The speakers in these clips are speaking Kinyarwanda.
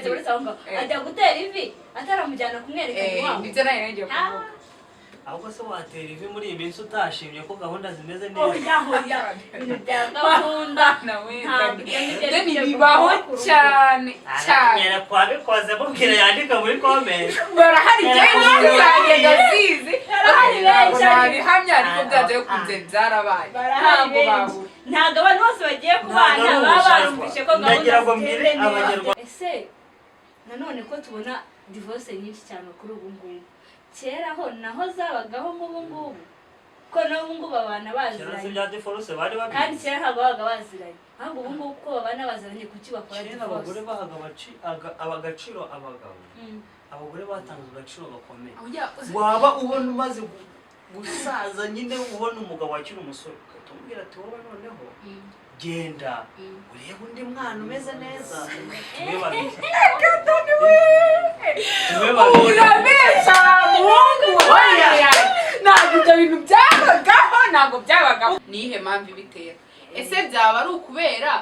uretse aho ajya gutera ivi ataramujyana kumwerekana iwabo ndetse nayo ngiye kuvuga ahubwo se watera ivi muri iyi minsi utashimye ko gahunda zimeze neza ibintu bya gahunda Deni bibaho cyane nyera kwabikoze mubwira yandika muri comment barahari cyane cyane gazizi barabihamya ariko byaje kunze byarabaye ntabwo babura ntago abantu bose bagiye kubana baba barumvishe ko gahunda zimeze neza ese nanone ko tubona divorce nyinshi cyane kuri ubu ngubu kera ho naho zabagaho nk'ubu ngubu ko n'ubu ngubu abana baziranye bya divorce bari babi kandi kera ntabwo babaga baziranye ahubwo ubu ngubu ko abana baziranye kuki bakora divorce abagore bahaga abagaciro abagabo abagore batanze agaciro gakomeye waba ubona umaze gusaza nyine ubona umugabo wakira umusore ukatumubwira ati wowe noneho genda urebe undi mwana umeze neza urabesha mungu ntabwo ibyo bintu byabagaho ntabwo byabagaho nihe mpamvu ibitera ese byaba ari ukubera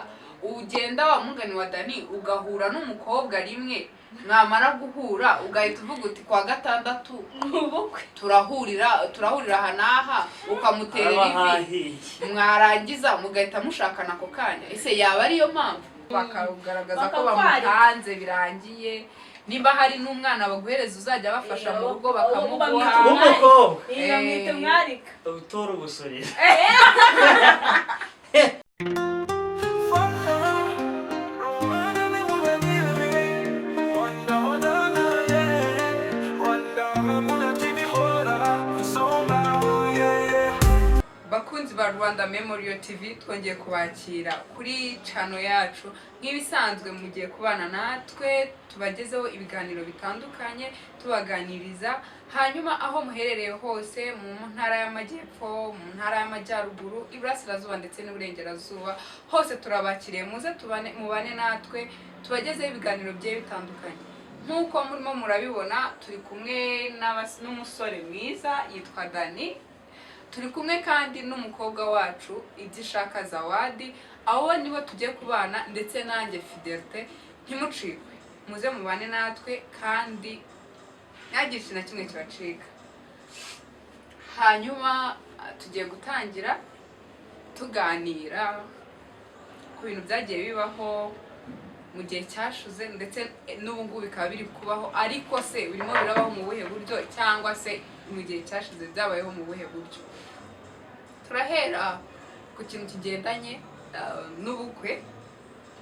ugenda wa mugani wa Dani ugahura n'umukobwa rimwe mwamara guhura ugahita uvuga uti kwa gatandatu ubukwe turahurira aha n'aha ukamutera ivi mwarangiza mugahita mushakana ako kanya ese yaba ariyo mpamvu bakagaragaza ko bamutanze birangiye niba hari n'umwana baguhereza uzajya bafasha mu rugo bakamuguha umukobwa mwita mwarika utora ubusorera bakunzi ba Rwanda Memorial TV twongeye kubakira kuri channel yacu nk'ibisanzwe mugiye kubana natwe tubagezeho ibiganiro bitandukanye tubaganiriza hanyuma aho muherereye hose mu ntara y'amajyepfo mu ntara y'amajyaruguru iburasirazuba ndetse n'uburengerazuba hose turabakiriye muze mubane natwe tubagezeho ibiganiro bye bitandukanye nkuko murimo murabibona turi kumwe n'umusore mwiza yitwa Dani turi kumwe kandi n'umukobwa wacu Ibyishaka Zawadi aho nibo tugiye kubana ndetse nanjye Fidelite ntimucikwe muze mubane natwe kandi ntagice na kimwe kibacika hanyuma tugiye gutangira tuganira ku bintu byagiye bibaho mu gihe cyashuze ndetse n'ubu ngubu bikaba biri kubaho ariko se birimo birabaho mu buhe buryo cyangwa se mu gihe cyashize byabayeho mu buhe buryo turahera ku kintu kigendanye n'ubukwe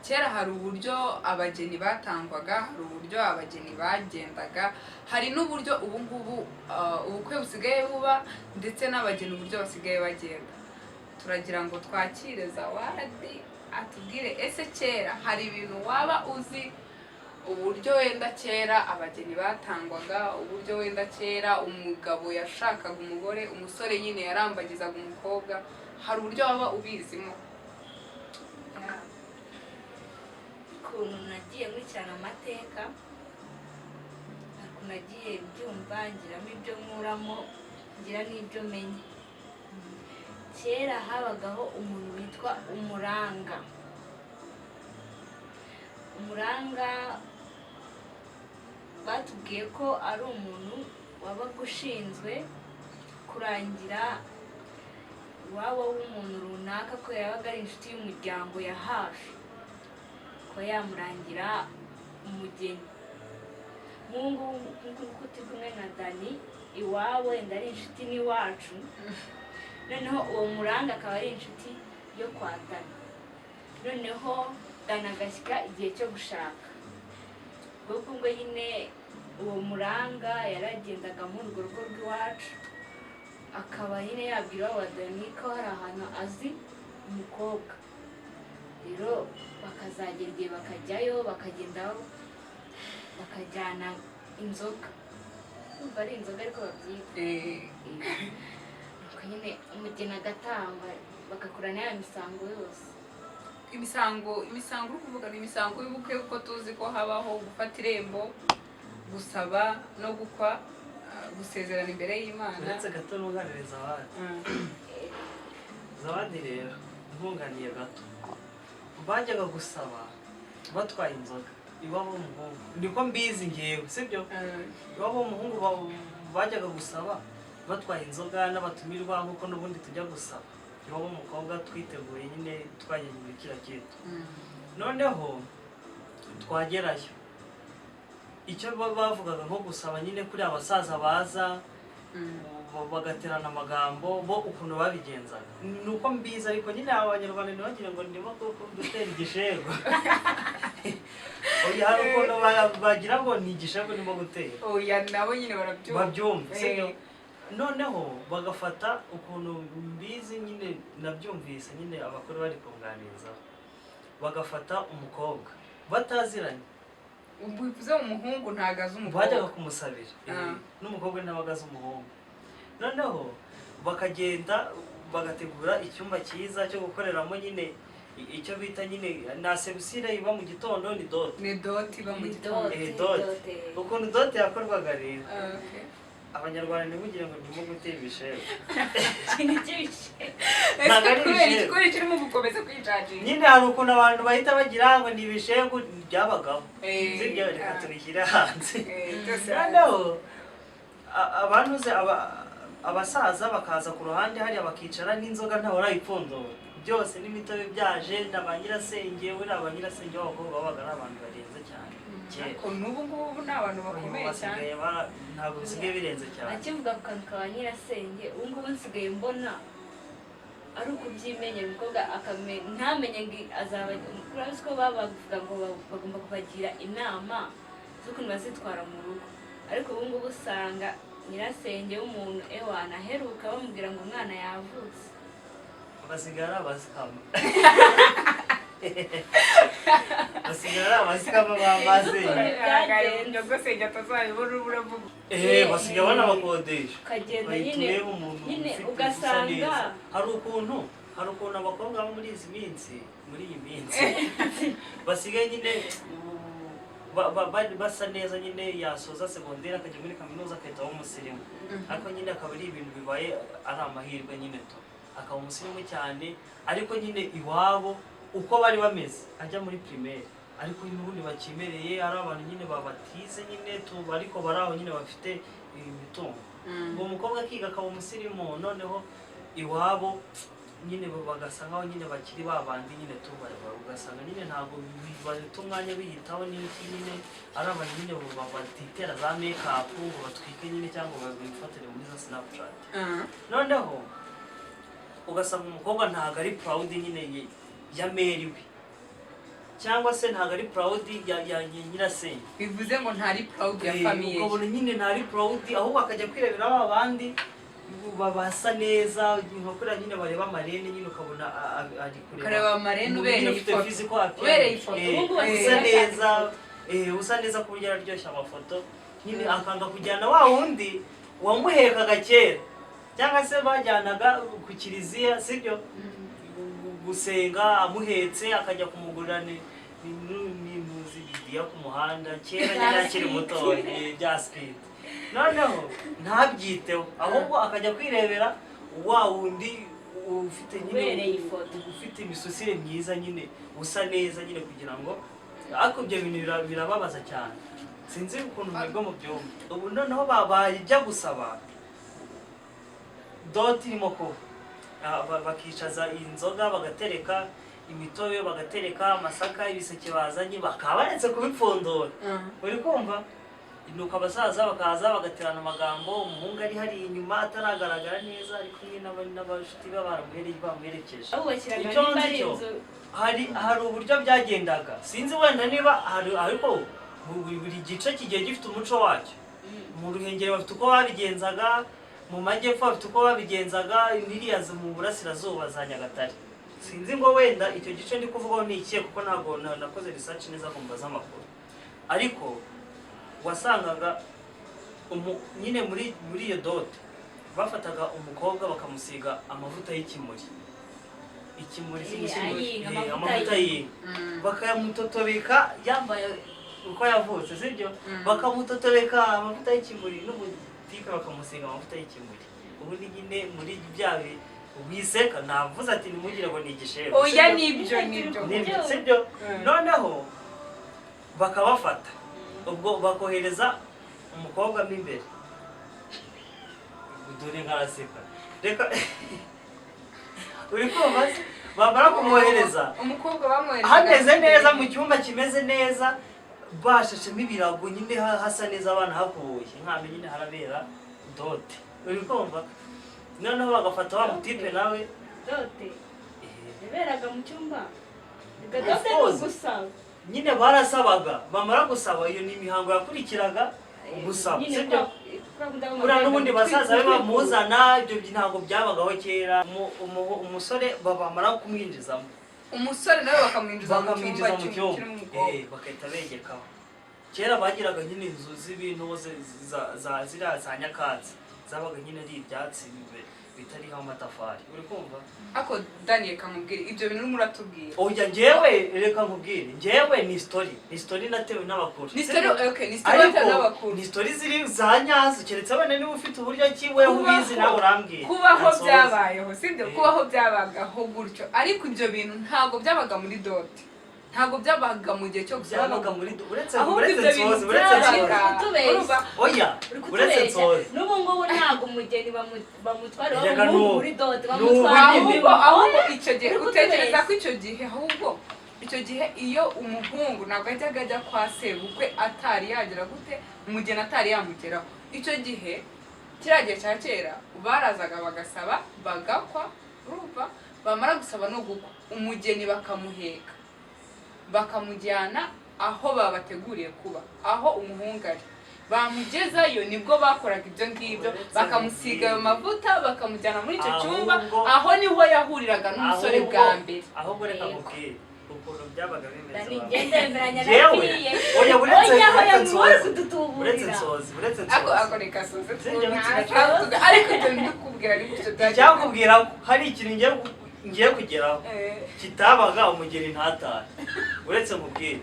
kera hari uburyo abageni batangwaga hari uburyo abageni bagendaga hari n'uburyo ubu ngubu ubukwe busigaye buba ndetse n'abageni uburyo basigaye bagenda turagira ngo twakire Zawadi atubwire ese kera hari ibintu waba uzi uburyo wenda kera abageni batangwaga uburyo wenda kera umugabo yashakaga umugore umusore nyine yarambagizaga umukobwa hari uburyo waba ubizimo ukuntu nagiye nkurikirana amateka nagiye byumva ngiramo ibyo nkuramo ngira n'ibyo menya kera habagaho umuntu witwa umuranga batubwiye ko ari umuntu wabaga ushinzwe kurangira iwabo w'umuntu runaka ko yabaga ari inshuti y'umuryango ya hafi ko yamurangira umugeni nk'ubu ngubu turi kumwe na Dani iwabo wenda ari inshuti n'iwacu noneho uwo muranga akaba ari inshuti yo kwa Dani noneho Dani agashyika igihe cyo gushaka ubwo nyine uwo muranga yaragendaga muri urwo rugo rw'iwacu akaba nyine yabwira wa Dani ko hari ahantu azi umukobwa rero bakazagera igihe bakajyayo bakagendaho bakajyana inzoga numva ari inzoga ariko babyita nyine umugeni agatamba bagakora n'aya misango yose imisango uri kuvuga ni imisango y'ubukwe kuko tuzi ko habaho gufata irembo gusaba no gukwa gusezerana imbere y'Imana ndetse gato n'uganiriza Zawadi rero ntunganiye gato bajyaga gusaba batwaye inzoga iwabo w'umuhungu niko mbizi ngewe sibyo iwabo w'umuhungu bajyaga gusaba batwaye inzoga n'abatumirwa nk'uko n'ubundi tujya gusaba iwabo w'umukobwa twiteguye nyine twageze muri kiriya kintu noneho twagerayo icyo bavugaga nko gusaba nyine kuri abasaza baza bagaterana amagambo bo ukuntu babigenzaga nuko mbizi ariko nyine abanyarwanda ntibagire ngo ndimo gutera igishego oya hari ukuntu bagira ngo ni igishego ndimo gutera oya nabo nyine babyumva noneho bagafata ukuntu mbizi nyine nabyumvise nyine abakuru bari kunganiriza bagafata umukobwa bataziranye bivuze umuhungu ntagaze umukobwa bajyaga kumusabira n'umukobwa ntabagaze umuhungu noneho bakagenda bagategura icyumba cyiza cyo gukoreramo nyine icyo bita nyine na sebusire iba mu gitondo ni doti iba mu gitondo doti ukuntu doti yakorwaga rero abanyarwanda ntibugire ngo ndimo gutera ibishego ntabwo ari ibishego kubera kirimo gukomeza kwicaginga nyine hari ukuntu abantu bahita bagira ngo ni ibishego byabagaho sibyo reka tubishyire hanze noneho abantuze abasaza bakaza ku ruhande hariya bakicara n'inzoga ntawe urayipfundura byose n'imitobe byaje na ba nyirasenge buriya ba nyirasenge b'abakobwa babaga ari abantu barenze cyane n'ubu ngubu ni abantu bakomeye cyane ntabwo bisigaye birenze cyane akivuga ku kantu ka nyirasenge ubu ngubu nsigaye mbona ari ukubyimenya umukobwa ntamenye ngo azaba urabizi ko bavuga ngo bagomba kubagira inama z'ukuntu bazitwara mu rugo ariko ubu ngubu usanga nyirasenge w'umuntu ewana aheruka bamubwira ngo umwana yavutse basigara abasikama basigara abasikama bamaze nyogosenge atazayibona uravuga basigaye banabakodesha ukagenda nyine ugasanga hari ukuntu abakobwa bo muri iyi minsi basigaye nyine basa neza nyine yasoza segonderi akajya muri kaminuza akahita aba umusirimu ariko nyine akaba ari ibintu bibaye ari amahirwe nyine to akaba umusirimu cyane ariko nyine iwabo uko bari bameze ajya muri primaire ariko n'ubundi bakimereye ari abantu nyine babatize nyine ariko bari aho nyine bafite imitungo ngo umukobwa akiga akaba umusirimu noneho iwabo nyine bagasa nkaho nyine bakiri babandi nyine ugasanga nyine ntabwo bafite umwanya biyitaho n'iki nyine ari abantu nyine batitera za make-up ngo batwike nyine cyangwa bifatire muri za snapchat noneho ugasanga umukobwa ntabwo ari proud nyine ya meriwe cyangwa se ntabwo ari proud ya nyirasenge bivuze ngo ntari proud ya famille ukabona nyine ntari proud ahubwo akajya kwirebera abandi babasa neza nkokora nyine bareba amarene nyine ukabona ari kureba amarene ubereye ifoto usa neza ku buryo araryoshya amafoto nyine akanga kujyana wa wundi wamuhekaga kera cyangwa se bajyanaga ku kiliziya sibyo gusenga amuhetse akajya kumugurira n'impuzi bidiya ku muhanda kera nyine akiri muto bya speed noneho ntabyiteho ahubwo akajya kwirebera wa wundi ufite nyine ufite imisusire myiza nyine usa neza nyine kugira ngo ariko ibyo bintu birababaza cyane sinzi ukuntu mwebwe mu byumba ubu noneho bajya gusaba doti irimo kuba bakicaza inzoga bagatereka imitobe bagatereka amasaka ibiseke bazanye bakaba baretse kubipfundura uri kumva nuko abasaza bakaza bagaterana amagambo umuhungu ari hari inyuma ataragaragara neza ari kumwe n'abashuti be bamuherekeje icyo nzi cyo hari uburyo byagendaga sinzi wenda niba ariko buri gice kigiye gifite umuco wacyo mu Ruhengeri bafite uko babigenzaga mu Majyepfo bafite uko babigenzaga iriya mu Burasirazuba za Nyagatare sinzi ngo wenda icyo gice ndi kuvugaho ni ikihe kuko ntabwo nakoze research neza ku mbaza amakuru ariko wasangaga nyine muri iyo dote bafataga umukobwa bakamusiga amavuta y'ikimuri amavuta y'inka bakayamutotobeka yambaye uko yavutse sibyo bakamutotobeka amavuta y'ikimuri n'umutipe bakamusiga amavuta y'ikimuri ubundi nyine muri bya wiseka navuze ati nimugire ngo ni igishero oya nibyo sibyo noneho bakabafata ubwo bakohereza umukobwa mo imbere dore nkaraseka reka uri kumva bamara kumwohereza umukobwa bamwohereza hameze neza mu cyumba kimeze neza bashashemo ibirago nyine hasa neza abana hakuye nkambe nyine harabera dote uri kumva noneho bagafata wa mutipe nawe dote yaberaga mu cyumba dote n'ugusaba nyine barasabaga bamara gusaba iyo ni imihango yakurikiraga gusaba sibyo kuriya n'ubundi basaza be bamuzana ibyo ntabwo byabagaho kera umusore bamara kumwinjizamo umusore nawe bakamwinjiza mu cyumba bagahita begekaho kera bagiraga nyine inzu z'ibintu ziriya za nyakatsi zabaga nyine ari ibyatsi bitariho amatafari uri kumva ako Daniel kamubwire ibyo bintu urimo uratubwira oya njyewe reka nkubwire njyewe ni story natewe n'abakuru ni story okay ni story n'abakuru ni story ziri za nyazo keretse abana niba ufite uburyo kiwe ubizi nawe urambwiye kubaho byabayeho sibyo kubaho byabagaho gutyo ariko ibyo bintu ntabwo byabaga muri dote ntabwo byabaga mu gihe cyo gusaba byabaga muri uretse nsozi oya uretse nsozi n'ubu ngubu ntabwo umugeni bamutwara muri dote bamutwara ahubwo icyo gihe utekereza ko icyo gihe iyo umuhungu ntabwo ajyaga ajya kwa sebukwe atari yagera gute umugeni atari yamugeraho icyo gihe kiriya gihe cya kera barazaga bagasaba bagakwa urumva bamara gusaba no gukwa umugeni bakamuheka bakamujyana aho babateguriye kuba aho umuhungu ari bamugezayo nibwo bakoraga ibyo ngibyo bakamusiga ayo mavuta bakamujyana muri icyo cyumba aho niho yahuriraga n'umusore bwa mbere ahubwo reka mubwire ukuntu byabaga bimeze ariko ibyo ndikubwira ari gutyo byakubwira hari ikintu ngiye kugeraho kitabaga umugeni ntatahe uretse mubwire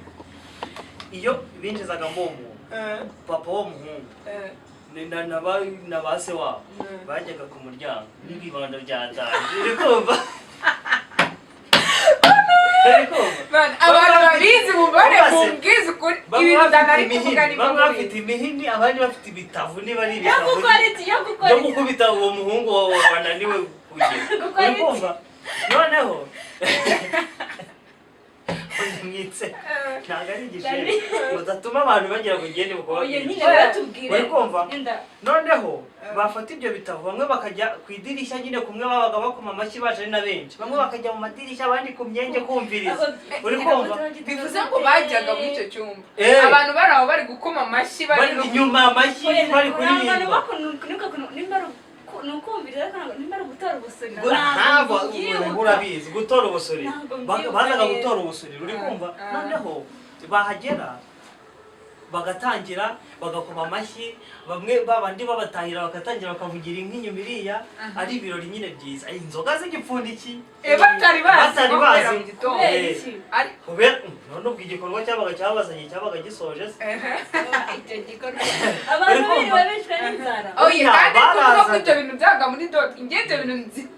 iyo binjizagamo umuntu papa w'umuhungu na ba se wabo bajyaga ku muryango n'ibibando byatanje uri kumva abantu babizi mubare mubwize ukuri ibintu danari kuvuga ni bamwe bafite imihini abandi bafite ibitavu niba ari ibitavu yo gukubita uwo muhungu wananiwe kugera uri kumva noneho mwitse ntabwo ari igisheri mudatuma abantu bagira ngo ngende uri kumva noneho bafata ibyo bitabo bamwe bakajya ku idirishya nyine kumwe babaga bakoma amashyi baje ari na benshi bamwe bakajya mu madirishya abandi ku myenge kumviriza uri kumva bivuze ngo bajyaga muri icyo cyumba abantu bari aho bari gukoma amashyi bari inyuma amashyi bari kuririmba nukumviriza kandi nimba ari gutora ubusuri ntabwo urabizi gutora ubusuri bazaga gutora ubusuri uri kumva noneho bahagera bagatangira bagakoma amashyi bamwe babandi babatahira bagatangira bakavugira inkinyuma iriya ari ibirori nyine byiza inzoga z'igipfundikiye batari bazi none ubwo igikorwa cyabazanye cyabaga gisoje icyo gikorwa abantu biriwe bishwe n'inzara kandi kuvuga ko ibyo bintu byabaga muri dote ibyo bintu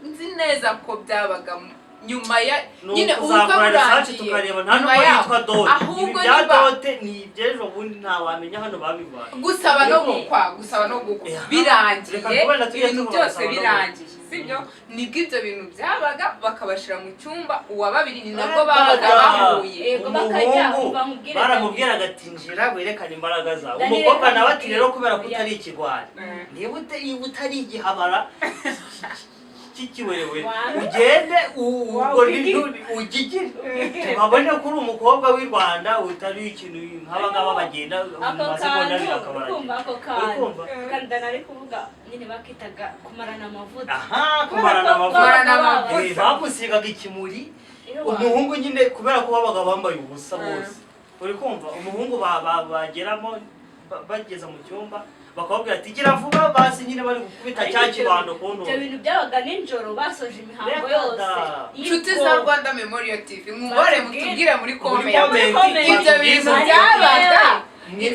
nzi neza ko byabaga nyuma ya nyine ubukwe burangiye tukareba nta n'ubwo yitwa dote ibi bya dote ni iby'ejo bundi ntawamenya hano babibaye gusaba no gukwa birangiye ibintu byose birangiye sibyo nibwo ibyo bintu byabaga bakabashira mu cyumba uwa babiri ni nabwo babaga bahuye baramubwiraga ati njira werekane imbaraga zawe umukobwa nawe ati rero kubera ko utari ikigwari niba utari igihabara kikiwewe ugende ugigire babone ko uri umukobwa w'i Rwanda utari ikintu nk'aba ngaba bagenda mu masegondari bakabaragira kandi nari kuvuga nyine bakitaga kumarana amavuta kumarana amavuta bamusigaga ikimuri umuhungu nyine kubera ko babaga bambaye ubusa bose uri kumva umuhungu bageramo bageza mu cyumba bakababwira ati gira vuba basi nyine bari gukubita cya kibando ku ntoki ibyo bintu byabaga nijoro basoje imihango yose inshuti za Rwanda Memorial TV mubare mutubwire muri comment ibyo bintu byabaga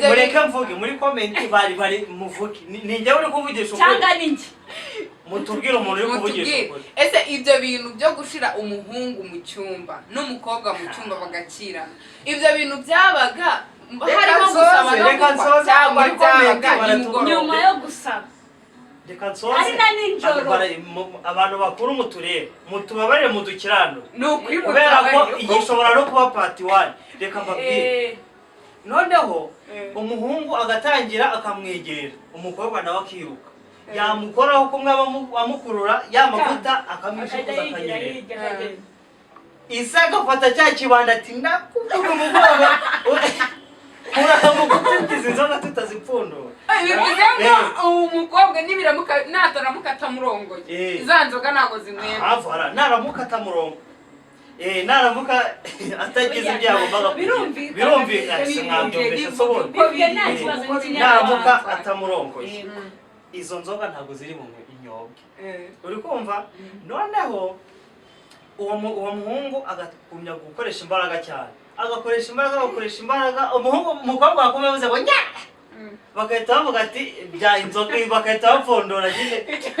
mureke mvuge muri comment bari muvuge ni njye uri kuvugisha ukuri cyangwa ni njye mutubwire umuntu uri kuvugisha ukuri ese ibyo bintu byo gushira umuhungu mu cyumba n'umukobwa mu cyumba bagakirana ibyo bintu byabaga harimo gusaba no gukwa cyangwa nyuma yo gusaba reka nsoze ari na nijoro abantu bakuru muturebe mutubabarire mudukirano n'ukuri kubera ko igishobora no kuba part 1 reka mbabwire noneho umuhungu agatangira akamwegera umukobwa nawe akiruka yamukoraho kumwe amukurura yamavuta akamwishukuza akanyerera isa agafata cya kibanda ati ndakuvuga umukobwa urakamugutiza inzoga tutazipfundura bivuze ngo umukobwa nibiramuka nataramuka atamurongoye iza nzoga ntago zimwera avara naramuka atamurongo naramuka atagize ibyago birumvikana sinambyumvise sobone naramuka atamurongoye izo nzoga ntago ziri mu inyobwe uri kumva noneho uwo muhungu agakumya gukoresha imbaraga cyane agakoresha imbaraga umukobwa wakomeye uvuze ngo nya bakahita bavuga ati bya inzoga bakahita bapfundura nyine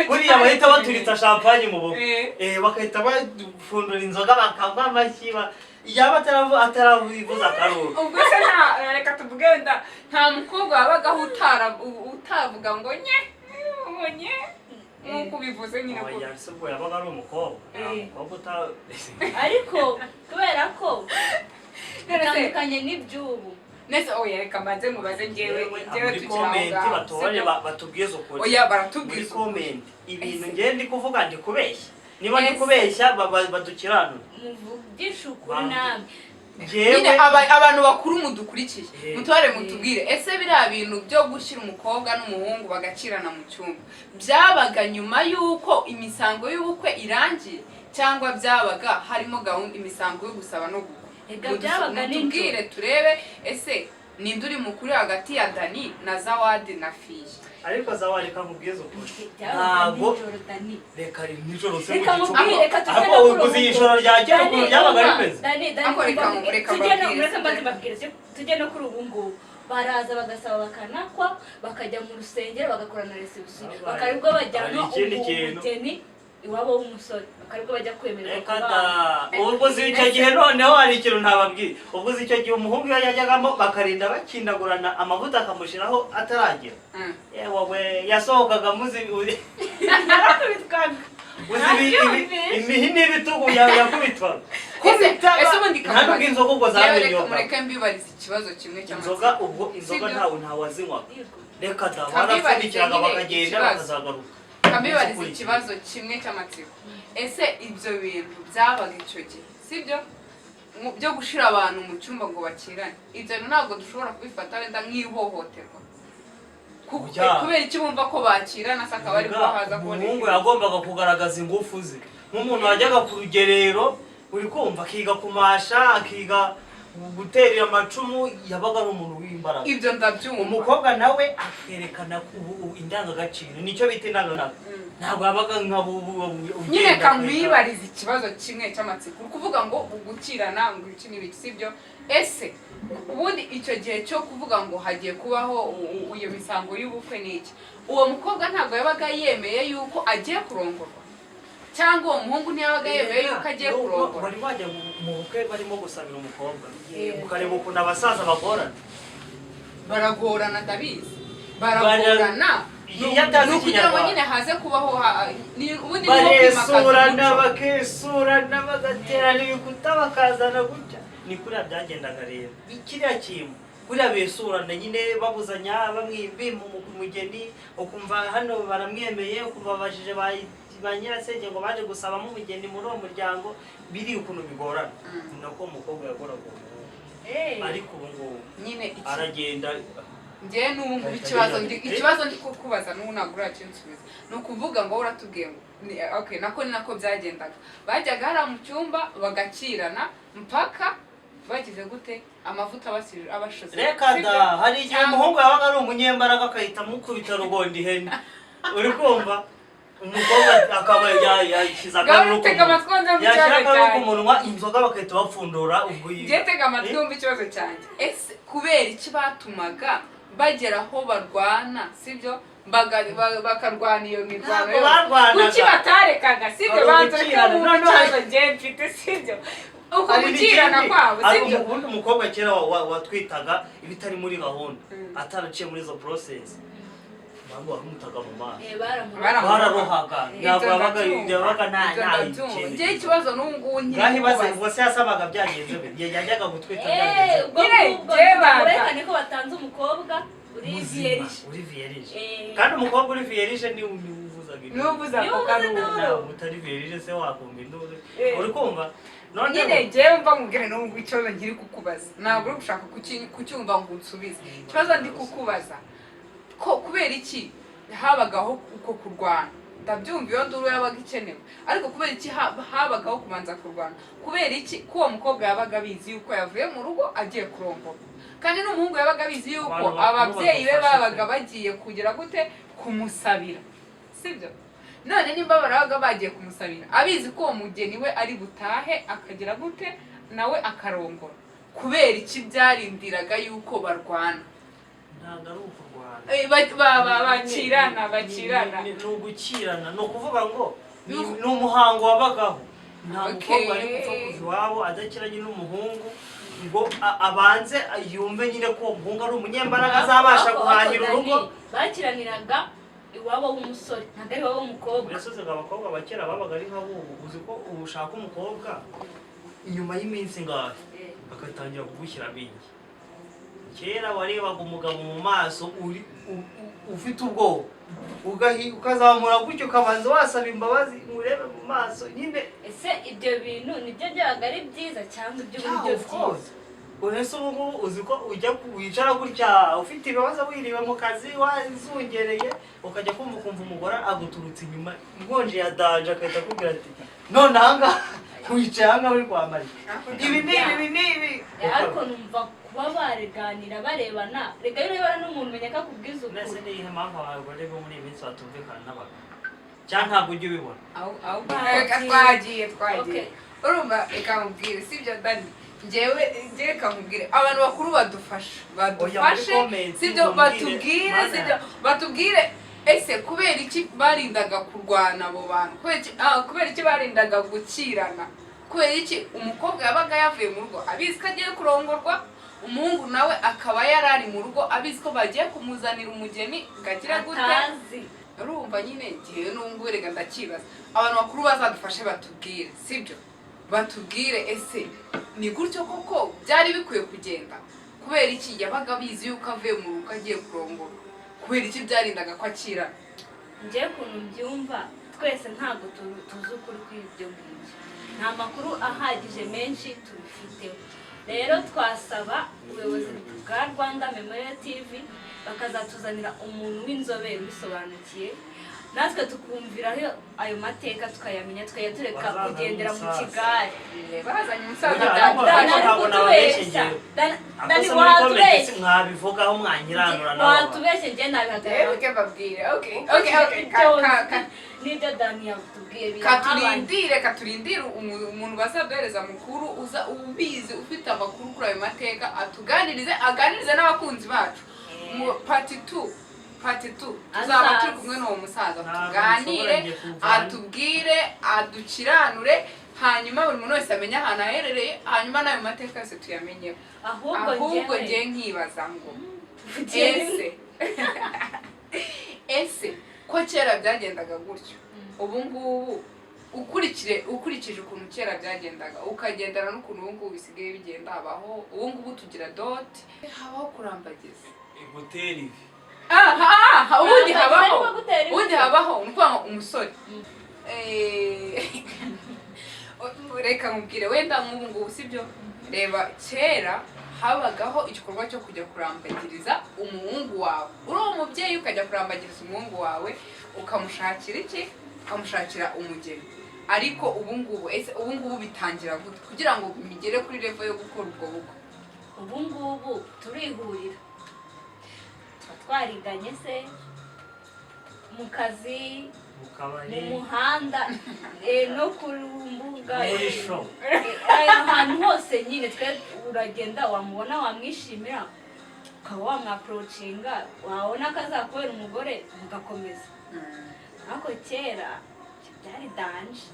kuriya bahita baturitsa champagne mu bukwe bakahita bapfundura inzoga bakagwa amashyi yaba ataravuza akaruru ubwo se reka tuvuge wenda nta mukobwa wabagaho utavuga ngo nye nk'uko ubivuze nyine ko ubwo yabaga ari umukobwa ariko kubera ko bitandukanye n'iby'ubu nese reka mbanze mubaze njyewe tugira batore batubwiza ukuri oya baratubwiza comment ibintu ngiye ndi kuvuga ndi kubeshya niba ndi kubeshya badukiranura muvugisha ukuri namwe nyine abantu bakuru mudukurikiye mutware mutubwire ese biriya bintu byo gushyira umukobwa n'umuhungu bagakirana mu cyumba byabaga nyuma y'uko imisango y'ubukwe irangiye cyangwa byabaga harimo gahunda imisango yo gusaba no gukwa mutubwire turebe ese ninde uri mukuru hagati ya Dani na Zawadi na Fiye ariko Zawadi kamubwiza ukuri ntabwo reka nijoro se reka mubwire reka ariko uguze ijoro ryakera ukuntu ryabaga rimeze tujye no kuri ubu ngubu baraza bagasaba bakanakwa bakajya mu rusengero bagakorana reception bakaribwo bajyana umugeni iwabo w'umusore bakaribwo bajya kwemerera ubwo icyo gihe noneho hari ikintu ntababwiye ubwo icyo gihe umuhungu iyo yajyagamo bakarinda bakindagurana amavuta akamushiraho ataragira yewe yasohokaga muzi imihini y'ibitugu yakubitwaga ese ubundi ntabwo inzoga ubwo zamenyoka mureke mbibariza ikibazo kimwe inzoga ntawe wazinywaga reka da barapfundikiraga bakagenda bakazagaruka mbibariza ikibazo kimwe cy'amatsiko ese ibyo bintu byabaga icyo gihe sibyo byo gushira abantu mu cyumba ngo bakirane ibyo ntabwo dushobora kubifata wenda nk'ihohoterwa kubera iki bumva ko bakirana saka bari kubahaza kubona umuhungu yagombaga kugaragaza ingufu ze nk'umuntu wajyaga ku rugerero uri kumva akiga kumasha akiga guterera amacumu yabaga ari umuntu w'imbaraga ibyo ndabyumva umukobwa nawe akerekana indangagaciro nicyo bita indangagaciro ntabwo yabaga nyine kamwibariza ikibazo kimwe cy'amatsiko uri kuvuga ngo ugukirana ngo iki n'ibiki sibyo ese ubundi icyo gihe cyo kuvuga ngo hagiye kubaho iyo misango y'ubukwe n'iki uwo mukobwa ntabwo yabaga yemeye yuko agiye kurongorwa cyangwa uwo muhungu ntiyabaga yemeye yuko agiye kurongora bari bajya mu bukwe barimo gusabira umukobwa ukareba ukuntu abasaza baragorana ndabizi baragorana ni ukugira ngo nyine haze kubaho ubundi baresurana bakesurana bagaterana ibikuta bakazana gutya ni kuriya byagendaga rero kiriya kintu kuriya besurana nyine babuzanya bamwibima umugeni ukumva hano baramwemeye ukumva babajije ba nyirasenge ngo baje gusabamo umugeni muri uwo muryango biri ukuntu bigorana nako umukobwa yagoraga ariko ubu ngubu nyine aragenda njye n'ubu ngubu ikibazo ndi kukubaza n'ubu ntabwo urakinsubiza ni ukuvuga ngo uratubwiye ngo ni nako byagendaga bajyaga hariya mu cyumba bagakirana mpaka bagize gute amavuta abashoze reka da hari igihe umuhungu yabaga ari umunyembaraga akahita amukubita rugondi ihene uri kumva umukobwa akaba yashyize akantu ku munwa inzoga bagahita bapfundura ubwo tega amatwi wumva ikibazo cyanjye ese kubera iki batumaga bagera aho barwana sibyo bakarwana iyo mirwano kuki batarekaga sibyo banze ko mu kibazo njye mfite sibyo uko gukirana kwabo sibyo ubundi umukobwa kera watwitaga ibitari muri gahunda atanaciye muri zo process bamwe bamutaga mu maso bararohaga yabaga nta ngiye ikibazo n'ungu nkiri ngahi baze bose yasabaga byagenze yajyaga gutwita byagenze ko batanze umukobwa uri vierge kandi umukobwa uri vierge ni uvuza ko kanuna utari vierge se wakumva induru uri kumva nyine jewe mva mubwire n'ubwo ikibazo nkiri kukubaza ntabwo uri gushaka kucyumva ngo unsubize ikibazo ndi kukubaza ko kubera iki habagaho uko kurwana ndabyumva iyo nduru yabaga ikenewe ariko kubera iki habagaho kubanza kurwana kubera iki ko uwo mukobwa yabaga abizi yuko yavuye mu rugo agiye kurongora kandi n'umuhungu yabaga abizi yuko ababyeyi be babaga bagiye kugira gute kumusabira sibyo none nimba barabaga bagiye kumusabira abizi ko uwo mugeni we ari butahe akagira gute nawe akarongora kubera iki byarindiraga yuko barwana ntabwo ari ukurwana bakirana ni ugukirana ni ukuvuga ngo ni umuhango wabagaho nta mukobwa ari gupfa kuva iwabo adakiranye n'umuhungu ngo abanze yumve nyine ko uwo muhungu ari umunyembaraga azabasha guhahira urugo bakiraniraga iwabo w'umusore ntabwo ari iwabo w'umukobwa mbese abakobwa bakera babaga ari nka bubu uzi ko ubu ushaka umukobwa inyuma y'iminsi ngahe bagatangira kugushyira bingi kera warebaga umugabo mu maso ufite ubwoba ukazamura gutyo ukabanza wasaba imbabazi urebe mu maso nyine ese ibyo bintu nibyo byabaga ari byiza cyangwa ibyo buryo byiza urese ubu uzi ko ujya wicara gutya ufite ibibazo wiriwe mu kazi wazungereye ukajya kumva umugore aguturutse inyuma inkonje ya danje akahita akubwira ati none ahangaha wicaye ahangaha uri kwambara ibi n'ibi ariko numva kuba bareganira barebana rega iyo urebana n'umuntu umenya ko akubwiza ukuri mbese niyihe mpamvu abagore bo muri iyi minsi batumvikana n'abagabo cyangwa ntabwo ujya ubibona twagiye urumva reka mubwire sibyo dani njyewe reka mubwire abantu bakuru badufashe sibyo batubwire ese kubera iki barindaga kurwana abo bantu kubera iki barindaga gukirana kubera iki umukobwa yabaga yavuye mu rugo abizi ko agiye kurongorwa umuhungu nawe akaba yarari mu rugo abizi ko bagiye kumuzanira umugeni gagira gute urumva nyine gihe n'ubwo rega ndakibaza abantu bakuru bazadufashe batubwire sibyo batubwire ese ni gutyo koko byari bikwiye kugenda kubera iki yabaga bizi yuko avuye mu rugo agiye kurongorwa kubera iki byarindaga ko akirana njye kuntu mbyumva twese ntabwo tuzi ukuri kw'ibyo ngibyo nta makuru ahagije menshi tubifiteho rero twasaba ubuyobozi bwa Rwanda Memorial TV bakazatuzanira umuntu w'inzobere ubisobanukiye natwe tukumvira ayo mateka tukayamenya tukayatureka kugendera mu kigare bazanye umusaza Dani watubeshye mwabivugaho mwanyiranura watubeshye njye nabihagarara nibyo Dani yatubwiye katurindire umuntu bazaduhereza mukuru uza ubizi ufite amakuru kuri ayo mateka aganirize n'abakunzi bacu Part 2 tuzaba turi kumwe n'uwo musaza tuganire atubwire adukiranure hanyuma buri muntu wese amenye ahantu aherereye hanyuma n'ayo mateka yose tuyamenyeho ahubwo njye nkibaza ngo ese ko kera byagendaga gutyo ubu ngubu ukurikije ukuntu kera byagendaga ukagendana n'ukuntu ubu ngubu bisigaye bigenda habaho ubu ngubu tugira doti habaho kurambagiza iguteri ubundi habaho ni ukuvuga umusore reka mubwire wenda nk'ubu ngubu sibyo reba kera habagaho igikorwa cyo kujya kurambagiriza umuhungu wawe uri umubyeyi ukajya kurambagiriza umuhungu wawe ukamushakira iki ukamushakira umugeni ariko ubu ngubu bitangira gute kugira ngo bigere kuri level yo gukora ubwo bukwe ubu ngubu turihurira twariganye se mu kazi mu muhanda no ku mbuga ahantu hose nyine twe uragenda wamubona wamwishimira ukaba wamwaprocinga wabona ko azakubera umugore mugakomeza ariko kera byari danje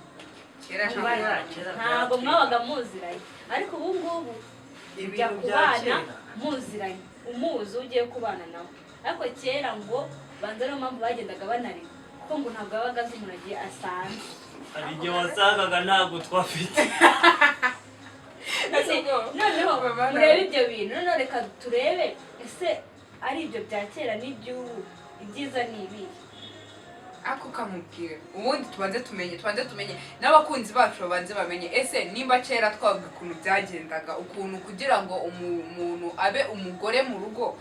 ntabwo mwabaga muziranye ariko ubu ngubu ujya kubana muziranye umuzi ugiye kubana nawe ariko kera ngo banza niyo mpamvu bagendaga banarira kuko ngo ntabwo yabaga azi umuntu agiye asanzwe hari igihe wasangaga ntabwo twafite noneho murebe ibyo bintu noneho reka turebe ese ari ibyo bya kera n'iby'ubu ibyiza ni ibihe ako kamubwira ubundi tubanze tumenye n'abakunzi bacu babanze bamenye ese nimba kera twavuga ukuntu byagendaga ukuntu kugira ngo umuntu abe umugore mu rugo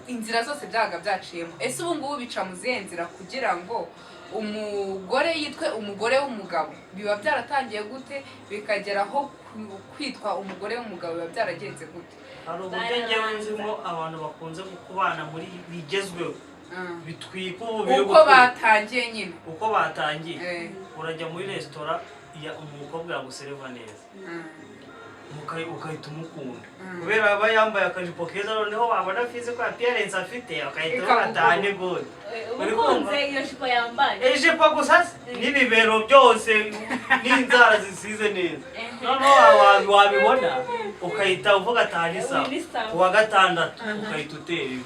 inzira zose byaga byaciyemo ese ubu ngubu bica mu zihe nzira kugira ngo umugore yitwe umugore w'umugabo biba byaratangiye gute bikageraho kwitwa umugore w'umugabo biba byaragenze gute hari uburyo ngewe nzimo abantu bakunze kubana muri bigezweho bitwika uko batangiye nyine uko batangiye urajya muri resitora umukobwa yagusereva neza ukahita umukunda kubera aba yambaye akajipo keza noneho wabona fize ko appearance afite akahita batane gode ukunze iyo jipo yambaye ijipo gusa n'ibibero byose n'inzara zisize neza noneho wabibona ukahita uvuga atari sawa kuwa gatandatu ukahita utera ivi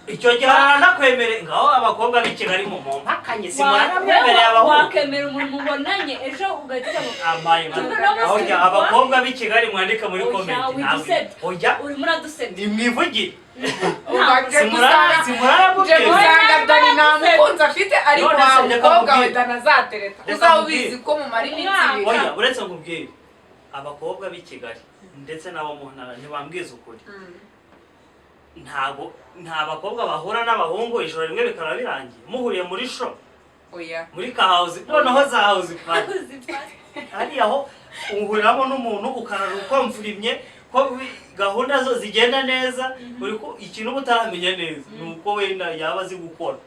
icyo gihe aranakwemereye ngaho abakobwa b'i Kigali mu mpakanye simwaramwemereye abahungu wakemera umuntu mubonanye ejo ugahita amaye abakobwa b'i Kigali mwandika muri comment urimo uradusebya nimwivugire simurarabubwira dani nta mukunzi afite ariko umukobwa we danazatereta uzaba ubizi ko mu mari iminsi oya uretse nkubwire abakobwa b'i Kigali ndetse n'abo mu ntara ntibambwiza ukuri nta bakobwa bahura n'abahungu ijoro rimwe bikaba birangiye muhuriye muri show muri ka house noneho za house party hariya aho uhuriramo n'umuntu ukarara ukomfurimye ko gahunda zo zigenda neza uriko ikintu utaramenya neza nuko wenda yaba azi gukora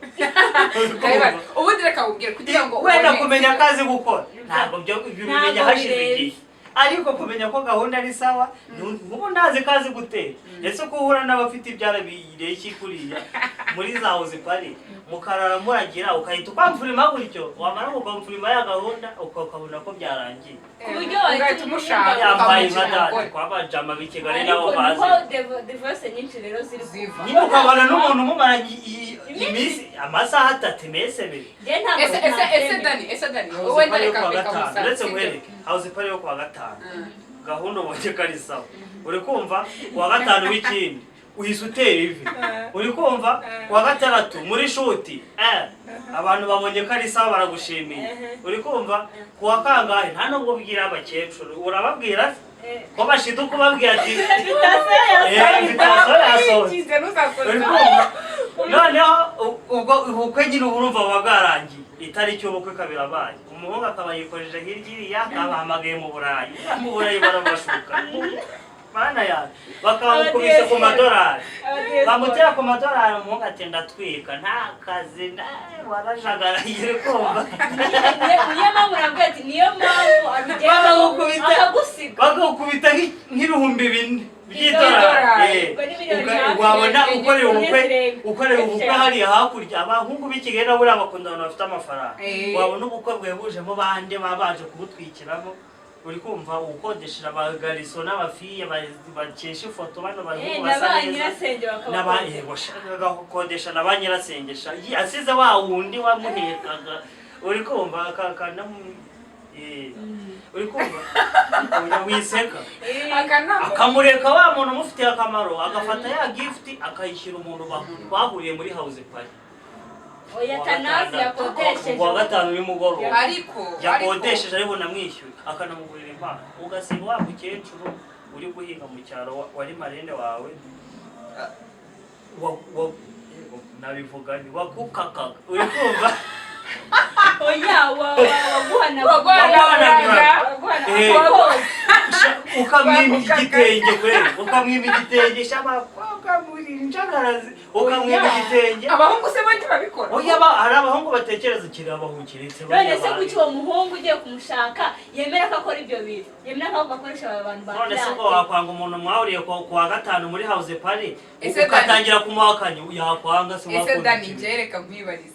ubundi reka ubwire kugira ngo wenda kumenya akazi gukora ntabwo byo bimenya hashize igihe ariko kumenya ko gahunda ari sawa nubu ndazi kazi gutera ese ko uhura n'abafite ibyara bireshyi kuriya muri za house party mukarara muragira ukahita ukwamfurima gutyo wamara kukwamfurima ya gahunda ukabona ko byarangiye kuburyo wahita umushaka yambaye nk'adati kwabajama b'i Kigali nabo bazi ariko divorce nyinshi rero ziri kuva nyine ukabana n'umuntu mumaranye iminsi amasaha 3 mese biri ese Dani wowe ndareka bikamusa uretse mwereke house party yo kwa gatanu gahunda ubonye kari sawa uri kumva kuwa gatanu w'ikindi uhise utera ivi uri kumva kuwa gatandatu muri shuti abantu babonye kari sawa baragushimiye uri kumva kuwa kangahe nta nubwo bwira abakecuru urababwira ko bashita ukubabwira ati invitation yasohotse noneho ubukwe nyine urumva buba bwarangiye itariki y'ubukwe kabirabaye umuhungu akaba yikojeje hirya abahamagaye mu Burayi barabashuka mana yawe bakabamukubise ku madolari bamutera ku madolari umuhungu ati ndatwika nta kazi warajagaraye kumva niyo mpamvu nabwo ati niyo mpamvu akagusiga bakagukubita nk'ibihumbi 4 by'idolari wabona ukorera ubukwe hariya hakurya abahungu b'i Kigali nabo bakunda abantu bafite amafaranga wabona ubukwe bwebujemo bande babaje kubutwikiramo uri kumva ukodesha abagariso n'abafiye bakesha ifoto bano bahungu basa neza bashakaga gukodesha na ba nyirasengesha asize wa wundi wamuhekaga uri kumva uri kumva wiseka akamureka wa muntu umufitiye akamaro agafata ya gift akayishyira umuntu bahuriye muri house party oya tanazi yakodesheje kuwa gatanu nimugoroba ariko yakodesheje ariko namwishyuye akanamugurira impano ugasiba wa mukecuru uri guhinga mu cyaro wari marende wawe nabivuga ni wakukakaga uri kumva oya waguhana ukamwima igitenge kweli ukamwima igitenge ukamwima igitenge abahungu se bandi babikora oya hari abahungu batekereza kiri abahukiretse none se kuki uwo muhungu ugiye kumushaka yemera ko akora ibyo bintu yemera ko bakoresha abantu ba none se ko wakwanga umuntu mwahuriye kuwa gatanu muri house party ukatangira kumuhakanya yakwanga se ese Dani ngereka nkwibariza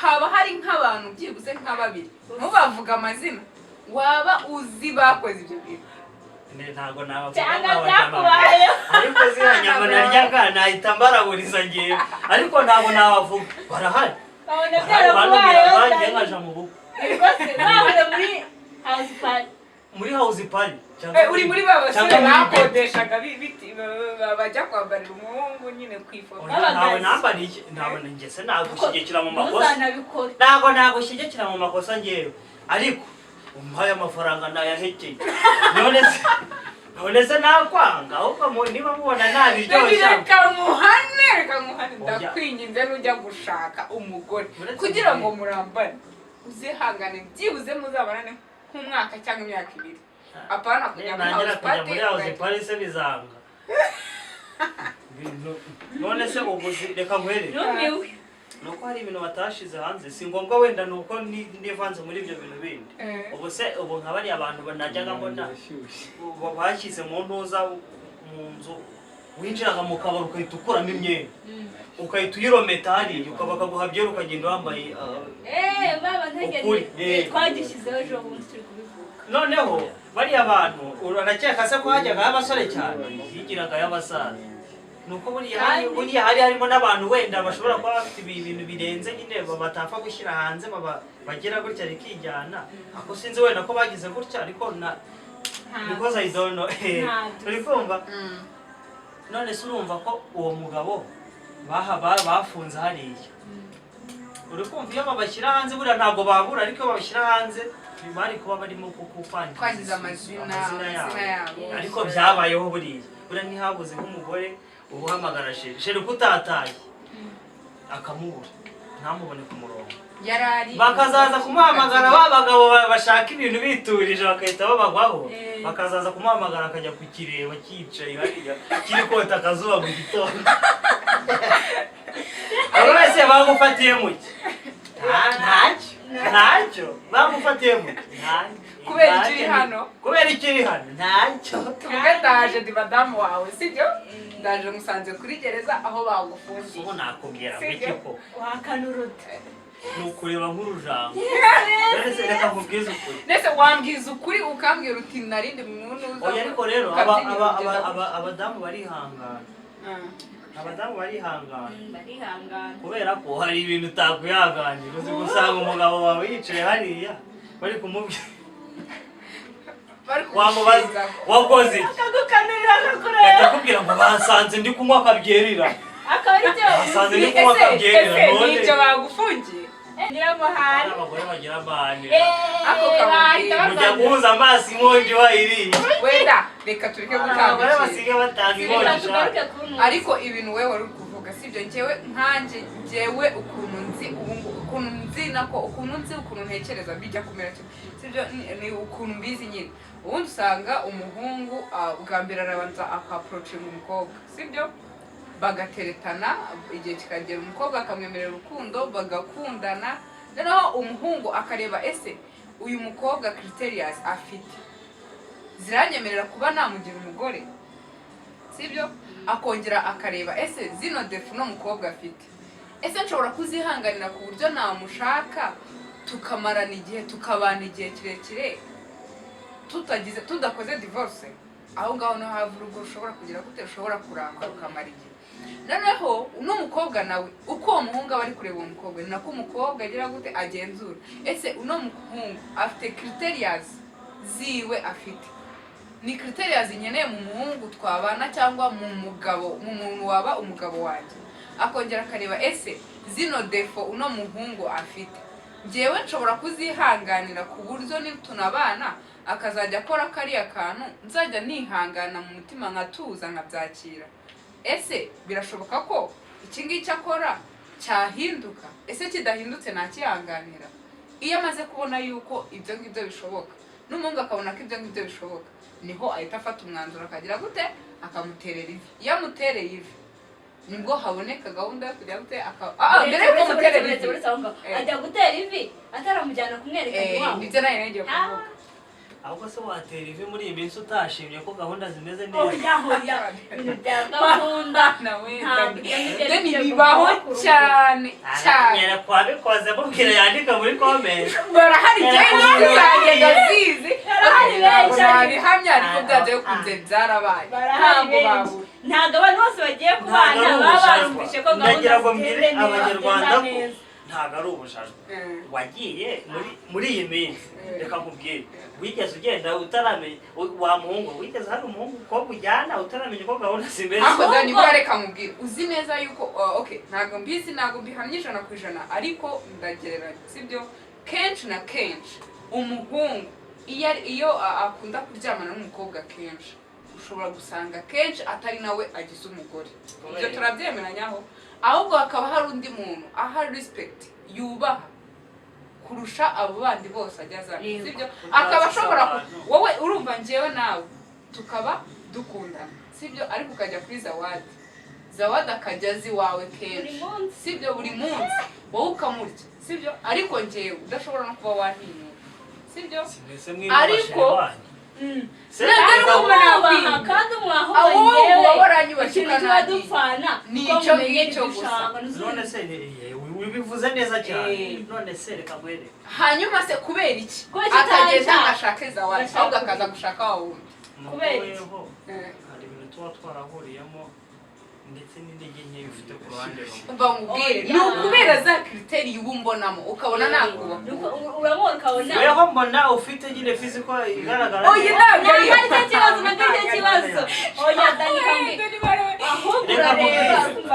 haba hari nk'abantu byibuze nka babiri mubavuga amazina waba uzi bakoze ibyo bintu ntabwo nabavuga cyangwa byakubaye ariko ziriya nyama naryaga nahita mbaraburiza ngewe ariko ntabwo nabavuga barahari babona byarakubaye bagiye nkaja mu bukwe babona muri house party uri muri babasore bakodeshaga biti bajya kwambarira umuhungu nyine kwifoto ntabwo nambariye ntabwo ngese nagushyigikira mu makosa ntabwo nagushyigikira mu makosa ngewe ariko umuhaye amafaranga nayahekeye none se nakwanga ahubwo niba mubona ntabiryoshye reka muhane ndakwinginze nujya gushaka umugore kugira ngo murambane uzihangane byibuze muzabanane nk'umwaka cyangwa imyaka 2 apana kujya muri house party se bizanga none se ubuzi reka nguhere nuko hari ibintu batashize hanze si ngombwa wenda nuko nivanze muri ibyo bintu bindi ubu nka bari abantu banajyaga mbona bashyize mu ntuza mu nzu winjiraga mu kabari ukahita ukuramo imyenda ukahita uyirometa hariya bakaguha byera ukagenda wambaye baba ntegereje twagishyizeho ejo bundi turi kubivuga noneho bariya abantu urakeka se ko hajyaga abasore cyane higiraga y'abasaza nuko buriya hari harimo n'abantu wenda bashobora kuba bafite ibintu birenze nyine batapfa gushyira hanze bagera gutya rikijyana ako sinzi wenda ko bagize gutya ariko because I don't know turi kumva none se urumva ko uwo mugabo bafunze hariya uri kumva iyo babashyira hanze buriya ntabwo babura ariko iyo babashyira hanze bari kuba barimo kwangiza amazina yabo ariko byabayeho buriya ntihabuze nk'umugore ubuhamagara sheri kutataye akamubura ntamubone ku murongo bakazaza kumuhamagara babagabo bashaka ibintu biturije bakahita babagwaho bakazaza kumuhamagara akajya kukireba cyicaye hariya kiri kota akazuba mu gitondo abo wese bagufatiye muki ntacyo bagufatiye muki kubera ikiri hano ntacyo tuvuge ndaje ndi madamu wawe sibyo ndaje musanze kuri gereza aho bagufungiye ubu nakubwira iki ko wakanurute nukureba nk'urujambo reka nkubwize ukuri ndetse wambwiza ukuri ukambwira uti narindi muntu oya ariko rero abadamu barihangana barihangana kubera ko hari ibintu utakwihanganira uzi gusanga umugabo wawe yicaye hariya bari kumubwira wamubaza wakoze iki akakubwira ngo basanze ndi kunywa akabyerera basanze ndi kunywa akabyerera none n'ibyo bagufungiye nyiramuhari abagore bagira amahane ako kabwira mujya guhuza amaso inkongi wayiriye wenda reka tureke gutanga abagore basigaye batanga inkongi ariko ibintu wewe wari kuvuga sibyo njyewe ukuntu nzi nako ukuntu ntekereza bijya kumera sibyo ni ukuntu mbizi nyine ubundi usanga umuhungu bwa mbere arabanza akaapproachinga umukobwa sibyo bagateretana igihe kikagera umukobwa akamwemerera urukundo bagakundana noneho umuhungu akareba ese uyu mukobwa criterias afite ziranyemerera kuba namugira umugore sibyo akongera akareba ese zino defu no mukobwa afite ese nshobora kuzihanganira ku buryo namushaka tukamarana igihe tukabana igihe kirekire tudakoze divorce aho ngaho no hava urugo rushobora kugira gute rushobora kuramba rukamara igihe noneho uno mukobwa nawe uko uwo muhungu aba ari kureba uwo mukobwa ni nako umukobwa agira gute agenzura ese uno muhungu afite criterias ziwe afite ni criterias nkeneye mu muhungu twabana cyangwa mu muntu waba umugabo wanjye akongera akareba ese zino defo uno muhungu afite njyewe nshobora kuzihanganira ku buryo nitunabana akazajya akora kariya kantu nzajya nihangana mu mutima nkatuza nkabyakira ese birashoboka ko iki ngiki akora cyahinduka ese kidahindutse nakihanganira iyo amaze kubona yuko ibyo ngibyo bishoboka n'umuhungu akabona ko ibyo ngibyo bishoboka niho ahita afata umwanzuro akagira gute akamuterera ivi iyo amutereye ivi nibwo haboneka gahunda yo kujya gute mbere yuko muterera ivi ajya gutera ivi ataramujyana kumwereka iwabo ibyo nayo ngiye kuvuga ahubwo se watera ivi muri iyi minsi utashimye ko gahunda zimeze neza. Oya ibintu bya gahunda bibaho cyane cyane. Nyera kwabikoze mubwira yandika muri comment. Barahari cyane zanjye gazizi. Barabihamya ariko byaje kunze byarabaye. Ntabwo babura. Ntabwo abantu bose bagiye kubana baba barumvishe ko gahunda zigende neza. Abanyarwanda ko ntabwo ari ubujajwe. Wagiye muri iyi minsi reka nkubwire wigeze ugenda utaramenya wa muhungu wigeze hari umuhungu ko ujyana utaramenya ko gahunda zimeze. Ako Dani bareka nkubwire uzi neza yuko okay ntabwo mbizi ntabwo bihamye 100% ariko ndagereranya sibyo kenshi na kenshi umuhungu iyo akunda kuryamana n'umukobwa kenshi ushobora gusanga kenshi atari nawe agize umugore. Ibyo turabyemeranyaho ahubwo hakaba hari undi muntu aha respect yubaha kurusha abo bandi bose ajyaza sibyo akaba ashobora wowe urumva njewe nawe tukaba dukundana sibyo ariko ukajya kuri Zawadi akajyazi wawe kenshi sibyo buri munsi wowe ukamurya sibyo ariko njewe udashobora no kuba wantinyuka sibyo ariko kandi mwaho waranyubashikana dupfana nico ngicyo gusa. None se wibivuze neza cyane. None se reka mwere hanyuma se kubera iki atagenda ngashaka Zawadi ahubwo akaza gushaka wawe kubera iki hari ibintu tuba twarahuriyemo ndetse n'indege nke bifite ku ruhande rumwe. umva mubwire ni ukubera za criteri ubumbonamo ukabona nakuba urabona ukabona weho mbona ufite nyine physical igaragara. Oya ntabwo ari cyo kibazo oya Dani ahubwo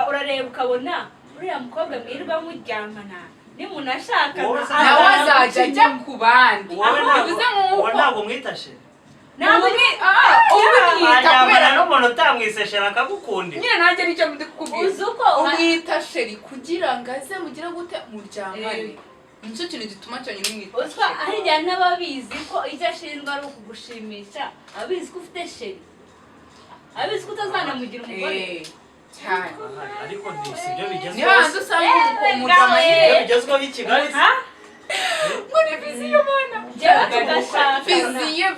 urareba ukabona uriya mukobwa mwirwa muryamana nimunashaka nawe azajya ajya ku bandi wowe ntabwo mwitashe umwita kubera n'umuntu utamwiseshera akagukundira. nyine nanjye nicyo ndi kukubwira umwita sheri kugira ngo aze mugire gute muryamane nicyo kintu gituma cyonyine umwita uzwa arijya n'ababizi ko icyo ashinzwe ari ukugushimisha abizi ko ufite sheri abizi ko utazanamugira umugore cyane ariko sibyo bigezweho. niyo hanze usanga umugabo bigezweho i Kigali muri viziyo mana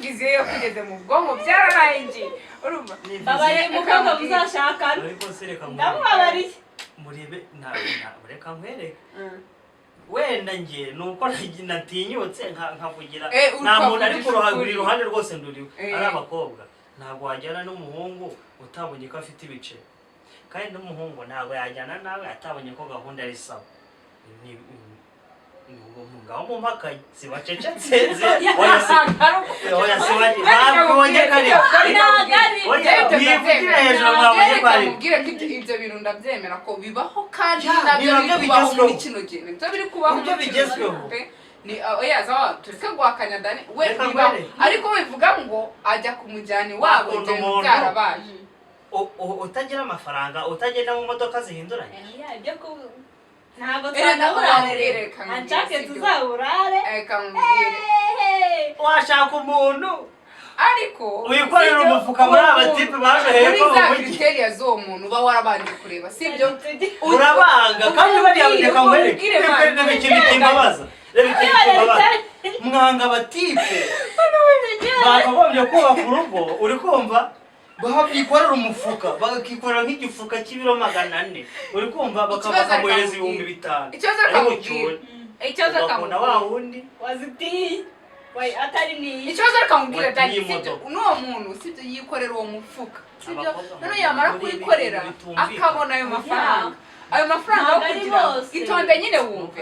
viziyo yo kugeze mu bwonko byararangiye urumva babare mukobwa muzashakana ariko se reka ndamubabariye murebe reka nkwereke wenda ngiye nuko natinyutse nkavugira nta muntu ari ku ruhande rwose nduriwe ari abakobwa. Ntabwo wajyana n'umuhungu utabonye ko afite ibice kandi n'umuhungu ntabwo yajyana nawe atabonye ko gahunda ari sawa. Ngaho mu mpaka sibacecetse ibyo bintu ndabyemera ko bibaho kandi nabyo biri kubaho muri kino gihe nibyo biri kubaho ibyo bigezweho. tureke guhakanya Dani we bibaho ariko wivuga ngo ajya kumujyana iwabo ibyo byarabaye utagira amafaranga utagenda mu modoka zihinduranye. ntabwo turaburare anshake tuzaburare washaka umuntu ariko wikorera umufuka muri abatipe baje hepfo mu mujyi. Criteria z'uwo muntu uba warabanje kureba sibyo urabanga kandi bariyaboneka ngo rebe ikintu kimbabaza mwanga abatipe bakagombye kubaka urugo uri kumva bakikorera umufuka bakikorera nk'igifuka cy'ibiro 400 uri kumva bakamuhereza 5,500. Ikibazo akabona wa wundi wazitiye wai atari ni ikibazo akamubwira Dani sibyo n'uwo muntu sibyo yikorera uwo mufuka sibyo none yamara kuyikorera akabona ayo mafaranga yo kugira itonde nyine wumve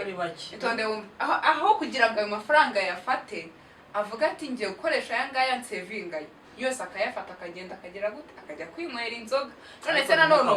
itonde wumve aho kugira ngo ayo mafaranga yafate avuga ati ngiye gukoresha aya ngaya nsevingaye yose akayafata akagenda akagera gute akajya kwinywera inzoga. None se nanone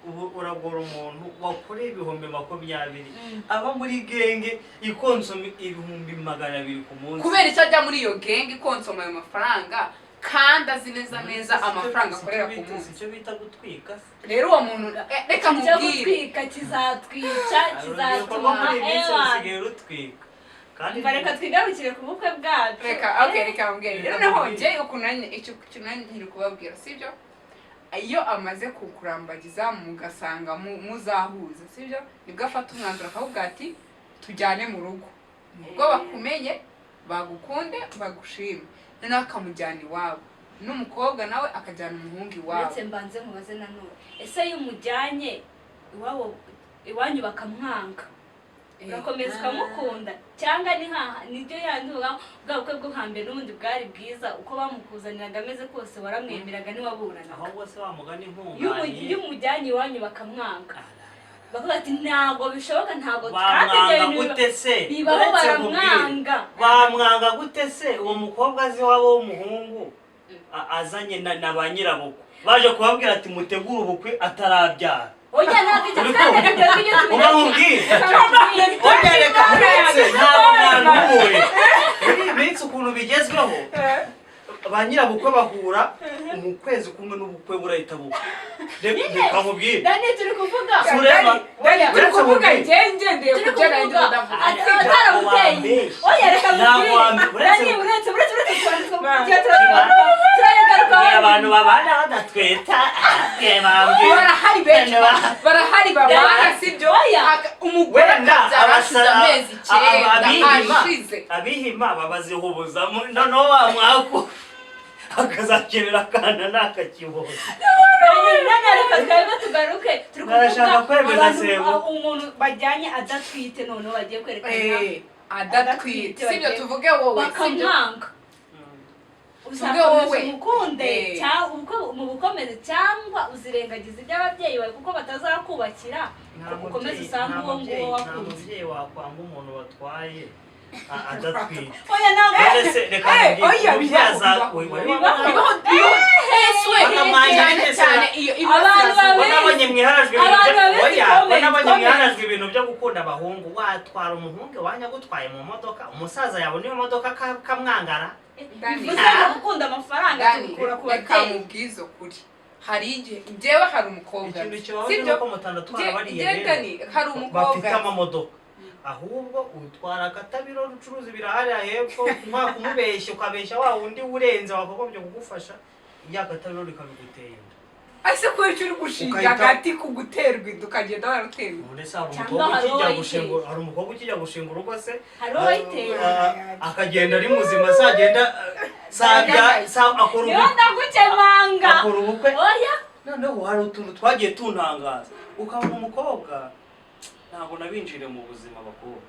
ubu uragora umuntu wakoreye 20,000 aba muri genge ikonsoma 200 ku munsi kubera icyo ajya muri iyo genge ikonsoma ayo mafaranga kandi azi neza amafaranga akorera ku munsi. Icyo bita gutwika rero uwo muntu reka mubwire gutwika kizatwica kizatuma usigaye rutwika kandi bareka twigarukire ku bukwe bwacu. Reka mubwire rero naho ngiye ukunanye icyo kinanye nkiri kubabwira sibyo iyo amaze kukurambagiza mugasanga muzahuza sibyo nibwo afata umwanzuro akavuga ati tujyane mu rugo ubwo bakumenye bagukunde bagushime noneho akamujyana iwabo n'umukobwa nawe akajyana umuhungu iwabo. Ndetse mbanze mubaze nanone ese iyo umujyanye iwabo iwanyu bakamwanga urakomeza ukamukunda cyangwa nibyo yanduga bwa bukwe bwo hambere n'ubundi bwari bwiza uko bamukuzaniraga ameze kose waramwemeraga ntiwaburana ahubwo se wamugana intunganye iyo umujyanye iwanyu bakamwanga bavuga ati ntabwo bishoboka ntabwo bamwanga gute se bibaho baramwanga bamwanga gute se uwo mukobwa azi wabo w'umuhungu azanye na ba nyirabukwe baje kubabwira ati mutegure ubukwe atarabyara. Oya ntabwo icyo kandi nibyo bijye ubamubwira oya reka uretse ntabwo mwanduye iminsi ukuntu bigezweho ba nyirabukwe bahura mu kwezi kumwe n'ubukwe burahita bukwe. Reka mubwire Dani turi kuvuga turi kuvuga ngendeye ku byo nari ndavuga ataramubyeyi oya reka mubwire Dani uretse abantu babana badatweta barahari babana sibyo umugore akabyarashize amezi 9 ashize abihima babazihubuza noneho wamwako akazakenera akana n'akakiboza. reka twebwe tugaruke turi kuvuga umuntu bajyanye adatwite noneho bagiye kwerekana adatwite sibyo tuvuge wowe bakamwanga uzakomeza umukunde mu bukomeze cyangwa uzirengagiza iby'ababyeyi bawe kuko batazakubakira ukomeze usange uwo nguwo wakunze. nta mubyeyi wakwanga umuntu watwaye adatwite. Oya ntabwo reka mubyaza wanabonye mwiharajwe ibintu byo gukunda abahungu watwara umuhungu wanyagutwaye mu modoka umusaza yabona iyo modoka kamwangara gukunda amafaranga tubikura ku babyeyi. Reka mubwizo kuri hari igihe njyewe hari umukobwa ikintu kibabaje nuko mutandukana bariye hari umukobwa bafite amamodoka ahubwo utwara akatabiro rucuruzi birahariya hepfo nta kumubeshya ukabeshya wa wundi urenze wakagombye kugufasha yakatabiro rikabiguteye ase ko uri gushinga gati kuguterwa ukagenda waraterwa hari umukobwa ukijya gushinga urugo se akagenda ari muzima sagenda akora ubukwe noneho hari utuntu twagiye tuntangaza ukabona umukobwa ntabwo nabinjire mu buzima bakuru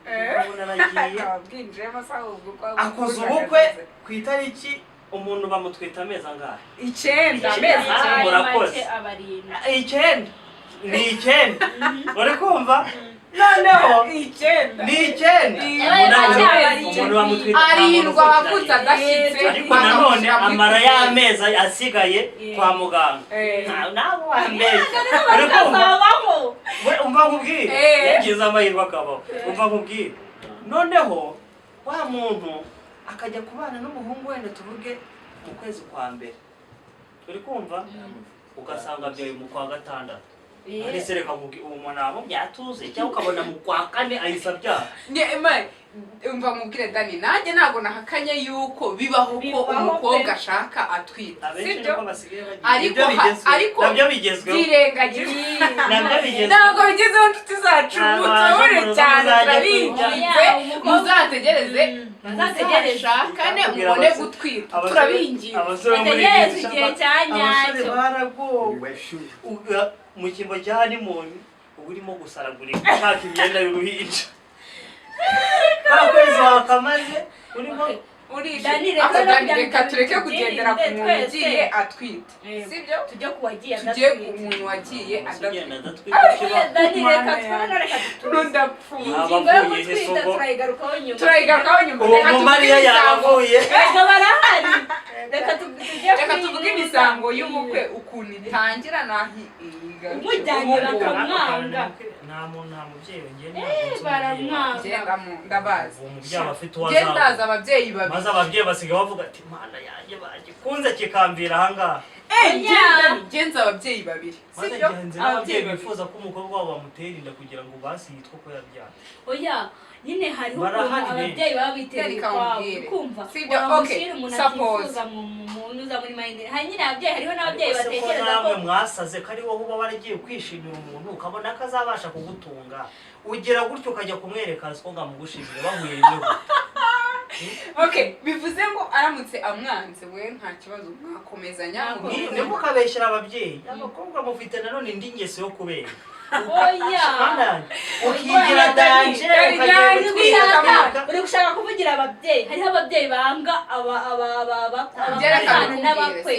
akoze ubukwe ku itariki umuntu bamutwita amezi angahe 9 amezi 9 murakoze 9 ni 9 uri kumva noneho ni 9 umuntu bamutwita arindwa bavutse adashyitse ariko nanone amara y'amezi asigaye kwa muganga nabo wambere uri kumva umva nkubwire yagize amahirwe akabaho umva nkubwire noneho wa muntu akajya kubana n'umuhungu wenda tuvuge mu kwezi kwa mbere uri kumva ugasanga byaye mu kwa gatandatu ari sereka umuntu abo byatuze cyangwa ukabona mu kwa kane ahisa bya umva mubwire Dani nanjye ntabwo nahakanye yuko bibaho ko umukobwa ashaka atwita sibyo ariko nabyo bigezweho ntabwo bigezeho inshuti zacu mutore cyane turabinginze muzategereze shakane mubone gutwita turabinginze bategereze igihe cya nyacyo baragowe mu cyimbo cya honeymoon uba urimo gusaragurika ushaka imyenda y'uruhinja kwezi wakamaze urimo reka tureke kugendera ku muntu ugiye atwite sibyo tujye ku wagiye tujye ku muntu wagiye adatwite ingingo yo gutwita turayigarukaho nyuma ubu Mariya yavuye reka tuvuge imisango y'ubukwe ukuntu itangira naho umujyanye bakamwanga nta mubyeyi baramwanga ndabazi ndaza ababyeyi babiri maze ababyeyi basigaye bavuga ati mana yanjye bagikunze kikambira ahangaha genza ababyeyi babiri ababyeyi bifuza ko umukobwa wabo bamutera inda kugira ngo basi yitwe ko yabyara oya nyine hariho ababyeyi baba bitereye kwabo kumva okay suppose umuntu uza muri mind hari nyine ababyeyi hariho n'ababyeyi batekereza ko nawe mwasaze ko ari wowe uba waragiye kwishimira umuntu ukabona ko azabasha kugutunga ugira gutyo ukajya kumwereka ko ngamugushimira bahuye n'ubu Okay, bivuze ngo aramutse amwanze we nta kibazo mwakomezanya. Niko kabeshyira ababyeyi. Abakobwa mufite nanone indi ngeso yo kubera. Oya. Ukigira danje uri gushaka kuvugira ababyeyi. Hariho ababyeyi banga abakobwa n'abakwe.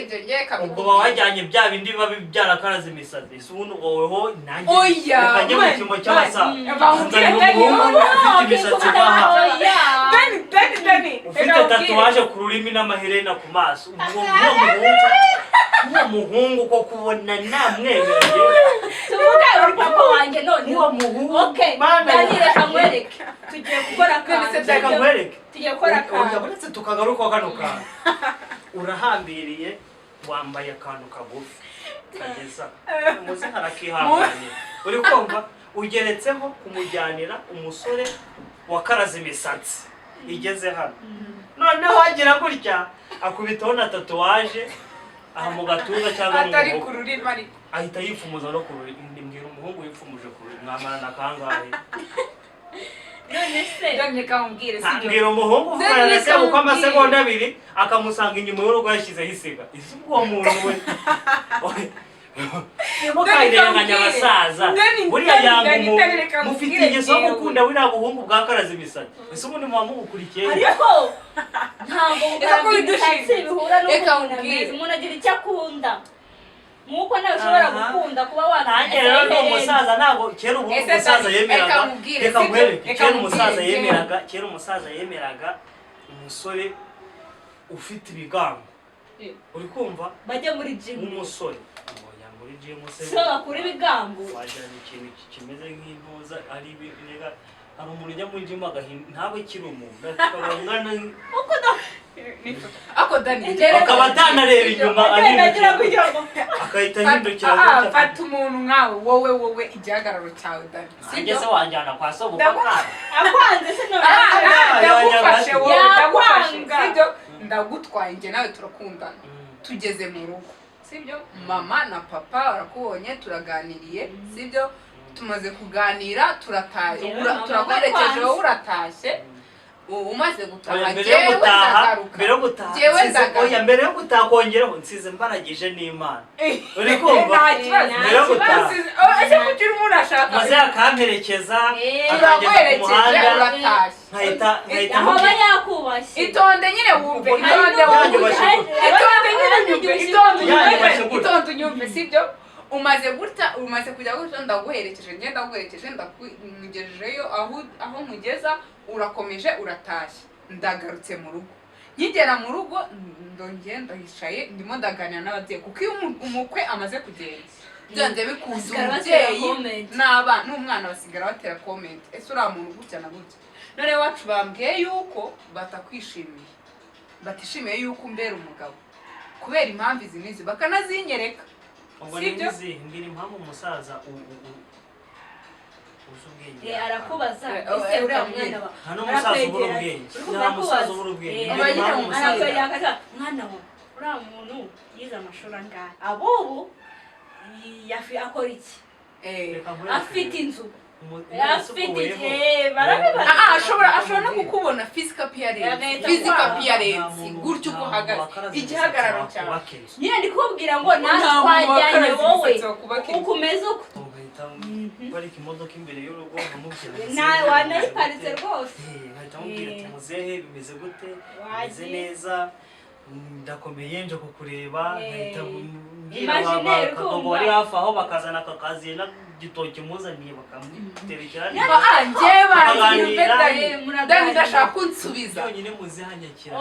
ubwo bawajyanye bya bindi biba byarakaraze imisatsi. Ubundi woweho nanjye. Oya. Ukajya mu cyumba cy'abasa. Ufite tatuwaje ku rurimi n'amaherena ku maso. Uwo muhungu ko kubona namwemereye. Tuvuga papa wanjye none. Uwo muhungu. Okay. Reka nkwereke. Tugiye gukora akazi. Reka nkwereke. Tugiye gukora akazi. Uretse tukagaruka kano kantu. Urahambiriye wambaye akantu kagufi. Kageza. Umuze harakihanganye. Uri kumva ugeretseho kumujyanira umusore wakaraze imisatsi. Igeze hano. Noneho wagira gutya akubitaho na tatuwaje. Aha mu gatuza cyangwa mu atari ku rurimi ariko ahita yipfumuza no ku rurimi. Mbwira umuhungu yipfumuje ku rurimi mwamarana kangahe. None se Done kamubwire sibyo. Mbwira umuhungu uvugana na se uko amasegonda 2 akamusanga inyuma y'urugo yashyizeho isiga. Isi uwo muntu we. Mukayirenganya abasaza. Buriya yangu mufite ingeso yo gukunda buriya buhungu bwakaraze imisatsi. Ese ubundi mwamukurikiye. ariko ntabwo ubwambitse bihura n'umuntu ameze. Umuntu agira icyo akunda. Nkuko nawe ushobora gukunda kuba watangiye rero n'umusaza ntago kera ubu umusaza yemeraga. Reka nkwereke kera umusaza yemeraga umusore ufite ibigango. Uri kumva bajya muri gym umusore muri gym so bakuri ibigango wajyana ikintu kimeze nk'intuza ari binega ari umuntu ujya muri gym ntabwo kiri umuntu akabangana ako Dani akaba atanareba inyuma akahita yindukira fata umuntu nkawe wowe igihagararo cyawe Dani sibyo se wanjyana kwa so bukaka akwanze se none ndagufashe wowe sibyo ndagutwaye njye nawe turakundana tugeze mu rugo sibyo mama na papa barakubonye turaganiriye sibyo tumaze kuganira turagwerekeje wowe uratashye umaze gutaha mbere yo gutaha kongeraho nsize mbaragije n'Imana. Uri kumva mbere yo gutaha ese kugira umuntu ashaka maze akamperekeza akageza ku muhanda nkahita aho yakubashye itonde nyine wumve itonde unyumve sibyo umaze kujya gutya ndaguherekeje ndakugejejeyo aho nkugeza urakomeje uratashye ndagarutse mu rugo nkigera mu rugo ndongeye ndahicaye ndimo ndaganira n'ababyeyi kuko iyo umukwe amaze kugenda byanze bikunze umubyeyi n'umwana basigara batera comment ese uriya muntu gutya na gutya none wacu bambwiye yuko batakwishimiye batishimiye yuko umbera umugabo kubera impamvu izi n'izi bakanazinyereka sibyo mbira impamvu umusaza arakubaza ese uriya mwana wa hano umusaza ubura ubwenge nta musaza ubura ubwenge arakwegera mwana wa uriya muntu yize amashuri angahe abubu akora iki afite inzu afite ashobora no kukubona physical appearance gutyo uko hagaze igihagararo cyawe nyine ndikubwira ngo natwajyanye wowe ukomeze uko barika imodoka imbere y'urugo wanayiparitse rwose nkahita mubwira ati muzehe bimeze gute bimeze neza ndakomeye nje kukureba nkahita mbwira abagabo bari hafi aho bakazana akakaziye n'igitoki muzaniye bakamuterekera njyewe barangira Dani ndashaka kunsubiza yonyine muzihanyakira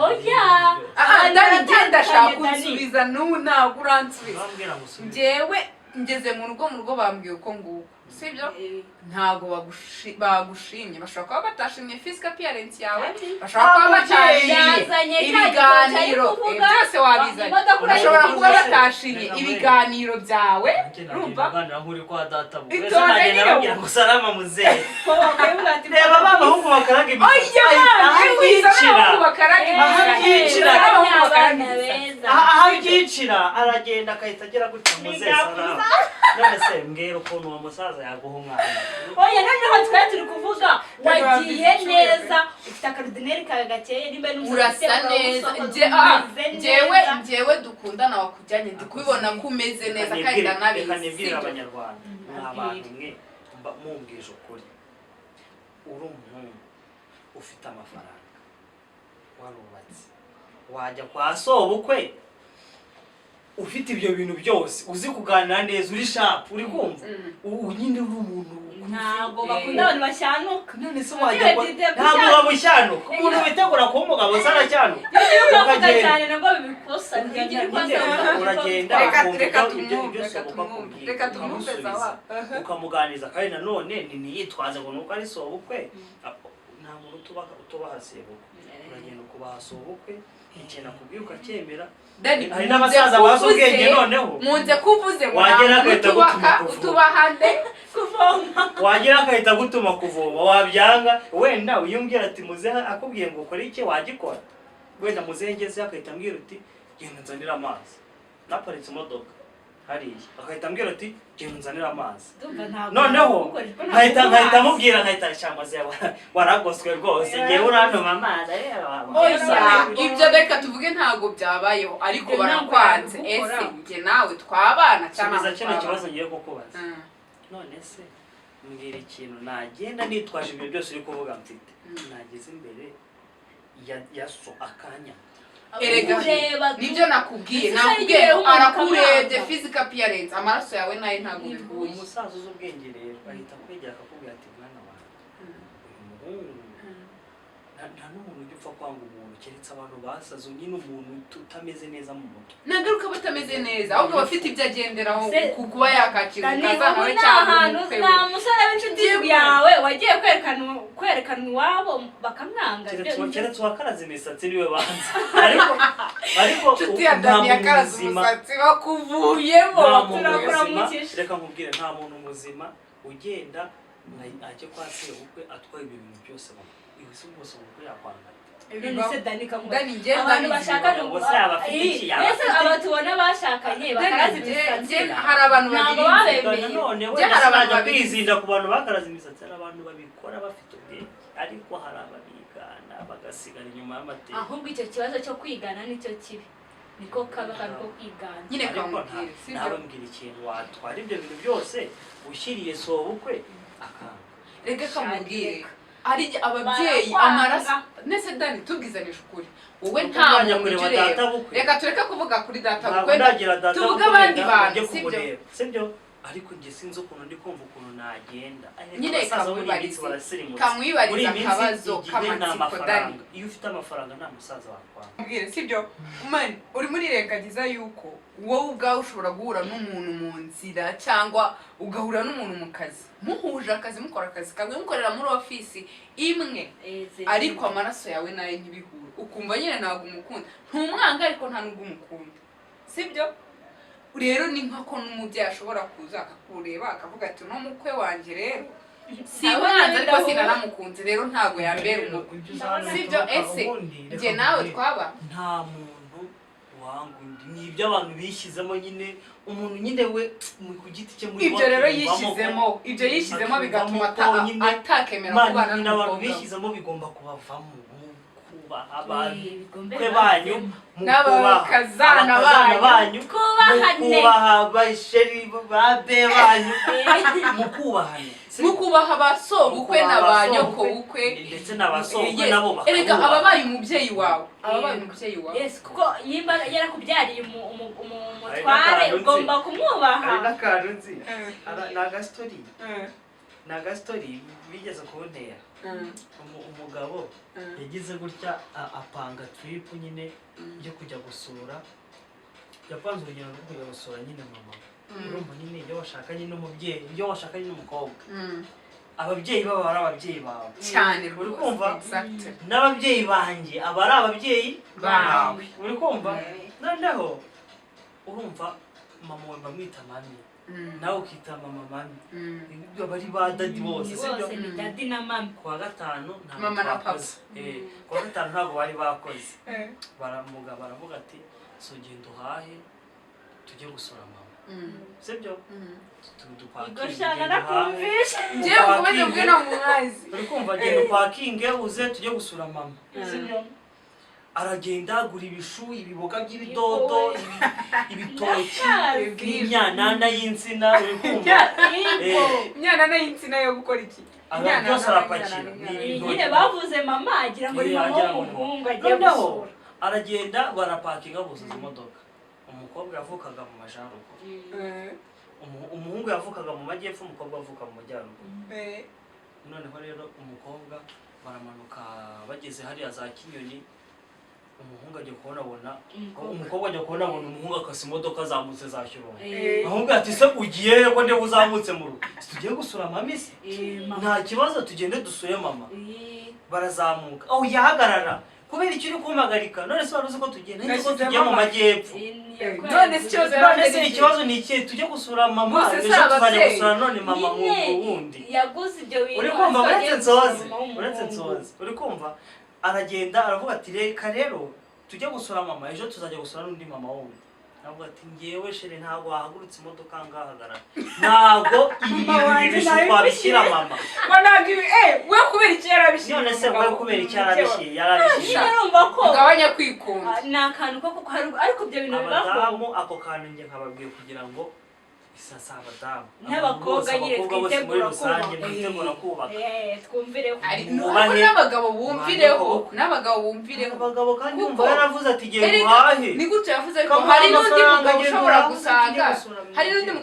Dani ndashaka kunsubiza n'ubu ntabwo uransubiza njyewe ngeze mu rugo bambwiye uko nguko sibyo ntago bagushimye bashobora kuba batashimye physical appearance yawe bashobora kuba batashimye ibiganiro byose wabizanye bashobora kuba batashimye ibiganiro byawe urumva nkuri kwa data bu ese nagenda babwira ngo salama muzehe reba babahungu bakaraga imisatsi bakaraga imisatsi abyicira aragenda akahita agera gutya muzesara none se mbwira ukuntu uwo musaza yaguha umwana oya noneho twari turi kuvuga wagiye neza ufite akarudineri kawe gakeye nimba urasa neza njyewe dukundana wakujyanye ndi kubibona ko umeze neza kandi ndanabizi reka nibwirire abanyarwanda n'abantu mwe mumbwije ukuri uri umuntu ufite amafaranga warubatse wajya kwa sobukwe ufite ibyo bintu byose uzi kuganira neza uri sharp uri kumva nyine uri umuntu ntabwo bakunda abantu bashyanuka none se wajya ntabwo bamushyanuka umuntu witegura kuba umugabo usara cyanuka cyane nabwo bibikosa uragenda reka tumwumveza ukamuganiza kandi nanone ntiyitwaze ngo nuko ari sobukwe nta muntu utubaha sebukwe uragenda ukubaha sobukwe ikintu akubwiye ukacyemera hari n'abasaza bazi ubwenge noneho munze kuvuze ngo utubahande kuvoma wagira akahita gutuma kuvoma wabyanga wenda uyumbwira ati muzehe akubwiye ngo ukore iki wagikora wenda muzehe ngeze akahita ambwira uti genda nzanira amazi naparitse imodoka hariya akahita ambwira ati genda nzanira amazi noneho nkahita amubwira nkahita cyamaze waragoswe rwose ngewe urantuma amazi ibyo reka tuvuge ntabwo byabayeho ariko barakwanze ese njye nawe twabana cyangwa kino kibazo ngiye kukubaza none se mbwira ikintu nagenda nitwaje ibyo byose uri kuvuga mfite nageze imbere ya so akanya erega nibyo nakubwiye arakurebye physical appearance amaraso yawe nayo ntabwo bihuye umusaza uzi ubwenge rero ahita kwegera akakubwira ati mwana wawe uyu muhungu nta n'umuntu ujya upfa kwanga umuntu keretse abantu basaze nyine umuntu utameze neza mu mutwe nagaruka batameze neza ahubwo bafite ibyo agenderaho kuba yakakira umukazana we cyangwa umukwe we nta musore w'inshuti yawe wagiye kwerekana iwabo bakamwanga keretse uwakaraze imisatsi niwe banza ariko inshuti ya Dani yakaraze umusatsi bakuvuyemo turakuramukije reka nkubwire nta muntu muzima ugenda ajye kwa sebukwe atwaye ibyo bintu byose ibisi bose ubukwe yakwanga abantu bashakanye ese aba tubona bashakanye bakaraze imisatsi hari abantu babiri none wenda kwizinda ku bantu bakaraze imisatsi hari abantu babikora bafite ubwenge ariko hari ababigana bagasigara inyuma y'amateka ahubwo icyo kibazo cyo kwigana nicyo kibi niko kaba kariko kwigana nyine kamubwire nawe mbwira ikintu watwara ibyo bintu byose ushyiriye sobukwe akanga reka kamubwire ari ababyeyi amaraso nese Dani tubwizanije ukuri wowe nta muntu ureba reka tureke kuvuga kuri data bukwe tuvuga abandi bantu sibyo ariko njye sinzi ukuntu ndi kumva ukuntu nagenda nyine kamwibariza akabazo k'amatsiko Dani iyo ufite amafaranga nta musaza wakwanga mbwire sibyo mani uri muri rengagiza yuko wowe ubwawe ushobora guhura n'umuntu mu nzira cyangwa ugahura n'umuntu mu kazi muhuje akazi mukora akazi kamwe mukorera muri ofisi imwe ariko amaraso yawe nayo ntibihure ukumva nyine ntabwo umukunda ntumwanga ariko nta nubwo umukunda sibyo rero ni nkako n'umubyeyi ashobora kuza akakureba akavuga ati no mukwe wanjye rero si mwanza ariko sinanamukunze rero ntabwo yambera umukwe sibyo ese njye nawe twaba nta muntu wanga undi ni ibyo abantu bishyizemo nyine umuntu nyine we ku giti cye muri ibyo rero ibyo yishyizemo bigatuma atakemera kubana n'abantu bishyizemo bigomba kubavamo abantu kwe banyu n'abakazana banyu kubaha basheri babe banyu mukubahane mukubaha basobukwe n'abanyoko bukwe ndetse n'abasobukwe nabo bakaba erega ababaye umubyeyi wawe yes kuko yimba yarakubyariye umutware ugomba kumwubaha ari n'akantu nzi ni agastori bigeze kuntera umugabo yagize gutya apanga trip nyine yo kujya gusura yapanze urugendo rwo kujya gusura nyine mama urumva nyine iyo washakanye n'umubyeyi iyo washakanye n'umukobwa ababyeyi baba ari ababyeyi bawe cyane uri kumva n'ababyeyi banjye aba ari ababyeyi bawe uri kumva noneho urumva mama we bamwita mami nawe ukita mama mami bari ba dadi bose sibyo ni dadi na mami kuwa gatanu mama na papa kuwa gatanu ntabwo bari bakoze baravuga ati so genda uhahe tujye gusura mama sibyo Igoshana nakumvisha ngiye gukomeza mbwira mu mwazi uri kumva genda upakinge uze tujye gusura mama sibyo aragenda agura ibishu ibiboga by'ibidodo ibitoki imyanana y'insina uri kumva imyanana y'insina yo gukora iki imyanana byose arapakira nyine bavuze mama agira ngo ni mama w'umuhungu agiye gusura aragenda barapakinga buzuza imodoka umukobwa yavukaga mu majyaruguru umuhungu yavukaga mu majyepfo umukobwa avuka mu majyaruguru noneho rero umukobwa baramanuka bageze hariya za Kinyoni umuhungu ajya kubona umukobwa ajya kubona umuhungu akasa imodoka zamutse za Shyorongi ahubwo ati se ugiye ko nde uzamutse mu rugo tugiye gusura mama se nta kibazo tugende dusuye mama barazamuka aho yahagarara kubera icyo uri kumpagarika none se waruzi ko tugenda niko tujya mu majyepfo none se ikibazo ni iki tujye gusura mama ejo tuzajya gusura none mama mu wundi yaguze ibyo bintu uri kumva uretse nsoze uri kumva aragenda aravuga ati reka rero tujye gusura mama ejo tuzajya gusura n'undi mama wundi navuga ati ngewe shere ntabwo wahagurutse imodoka ngahagarara ntabwo ibi twabishyira mama we kubera iki yarabishyira none se we kubera iki yarabishyira urumva ko ugabanya kwikunda ni akantu ko ariko ibyo bintu bibaho abadamu ako kantu njye nkababwiye kugira ngo isasa abadamu n'abakobwa nyine twitegura kubaka twumvireho n'abagabo bumvireho abagabo kandi umva yaravuze ati genda uhahe ni gutyo yavuze ko hari n'undi mugabo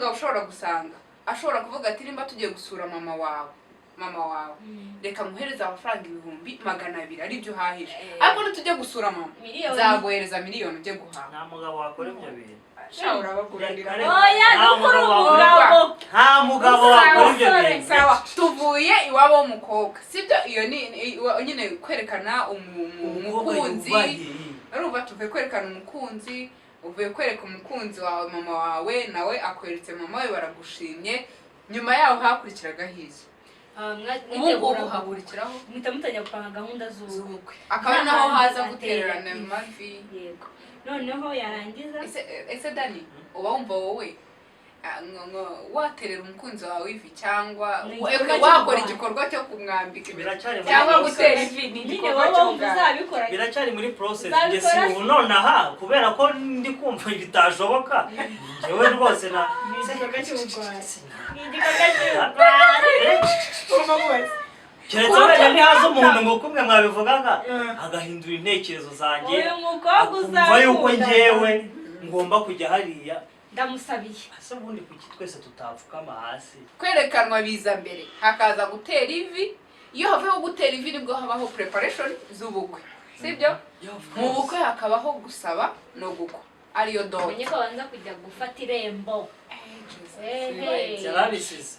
ushobora gusanga ashobora kuvuga ati nimba tugiye gusura mama wawe reka muhereza amafaranga 200,000 ari byo uhahije ariko nitujye gusura mama nzaguhereza miliyoni ujye guhaha nta mugabo wakora ibyo bintu shawura baguranira nta mugabo wakora ibyo bintu sawa tuvuye iwabo w'umukobwa sibyo iyo ni nyine kwerekana umukunzi urumva tuvuye kwerekana umukunzi uvuye kwereka umukunzi wawe mama wawe nawe akweretse mama we baragushimye nyuma yaho hakurikiraga hizo mwitegura hakurikiraho muhita mutajya gupanga gahunda z'ubukwe akaba naho haza gutererana mu mavi yego noneho yarangiza ese Dani uba wumva wowe waterera umukunzi wawe ivi cyangwa wakora igikorwa cyo kumwambika cyangwa gutera ivi ni igikorwa cyo uzabikora biracyari muri process nge si ubu nonaha kubera ko ndi kumva bitashoboka jewe rwose na keretse wenda ntihaza umuntu ngo kumwe mwabivugaga agahindura intekerezo zanjye akumva yuko ngewe ngomba kujya hariya ndamusabiye ase ubundi kuki twese tutapfukama hasi kwerekanwa biza mbere hakaza gutera ivi iyo havuyeho gutera ivi nibwo habaho preparation z'ubukwe sibyo mu bukwe hakabaho gusaba no gukwa ariyo doge menye ko banza kujya gufata irembo yarabisize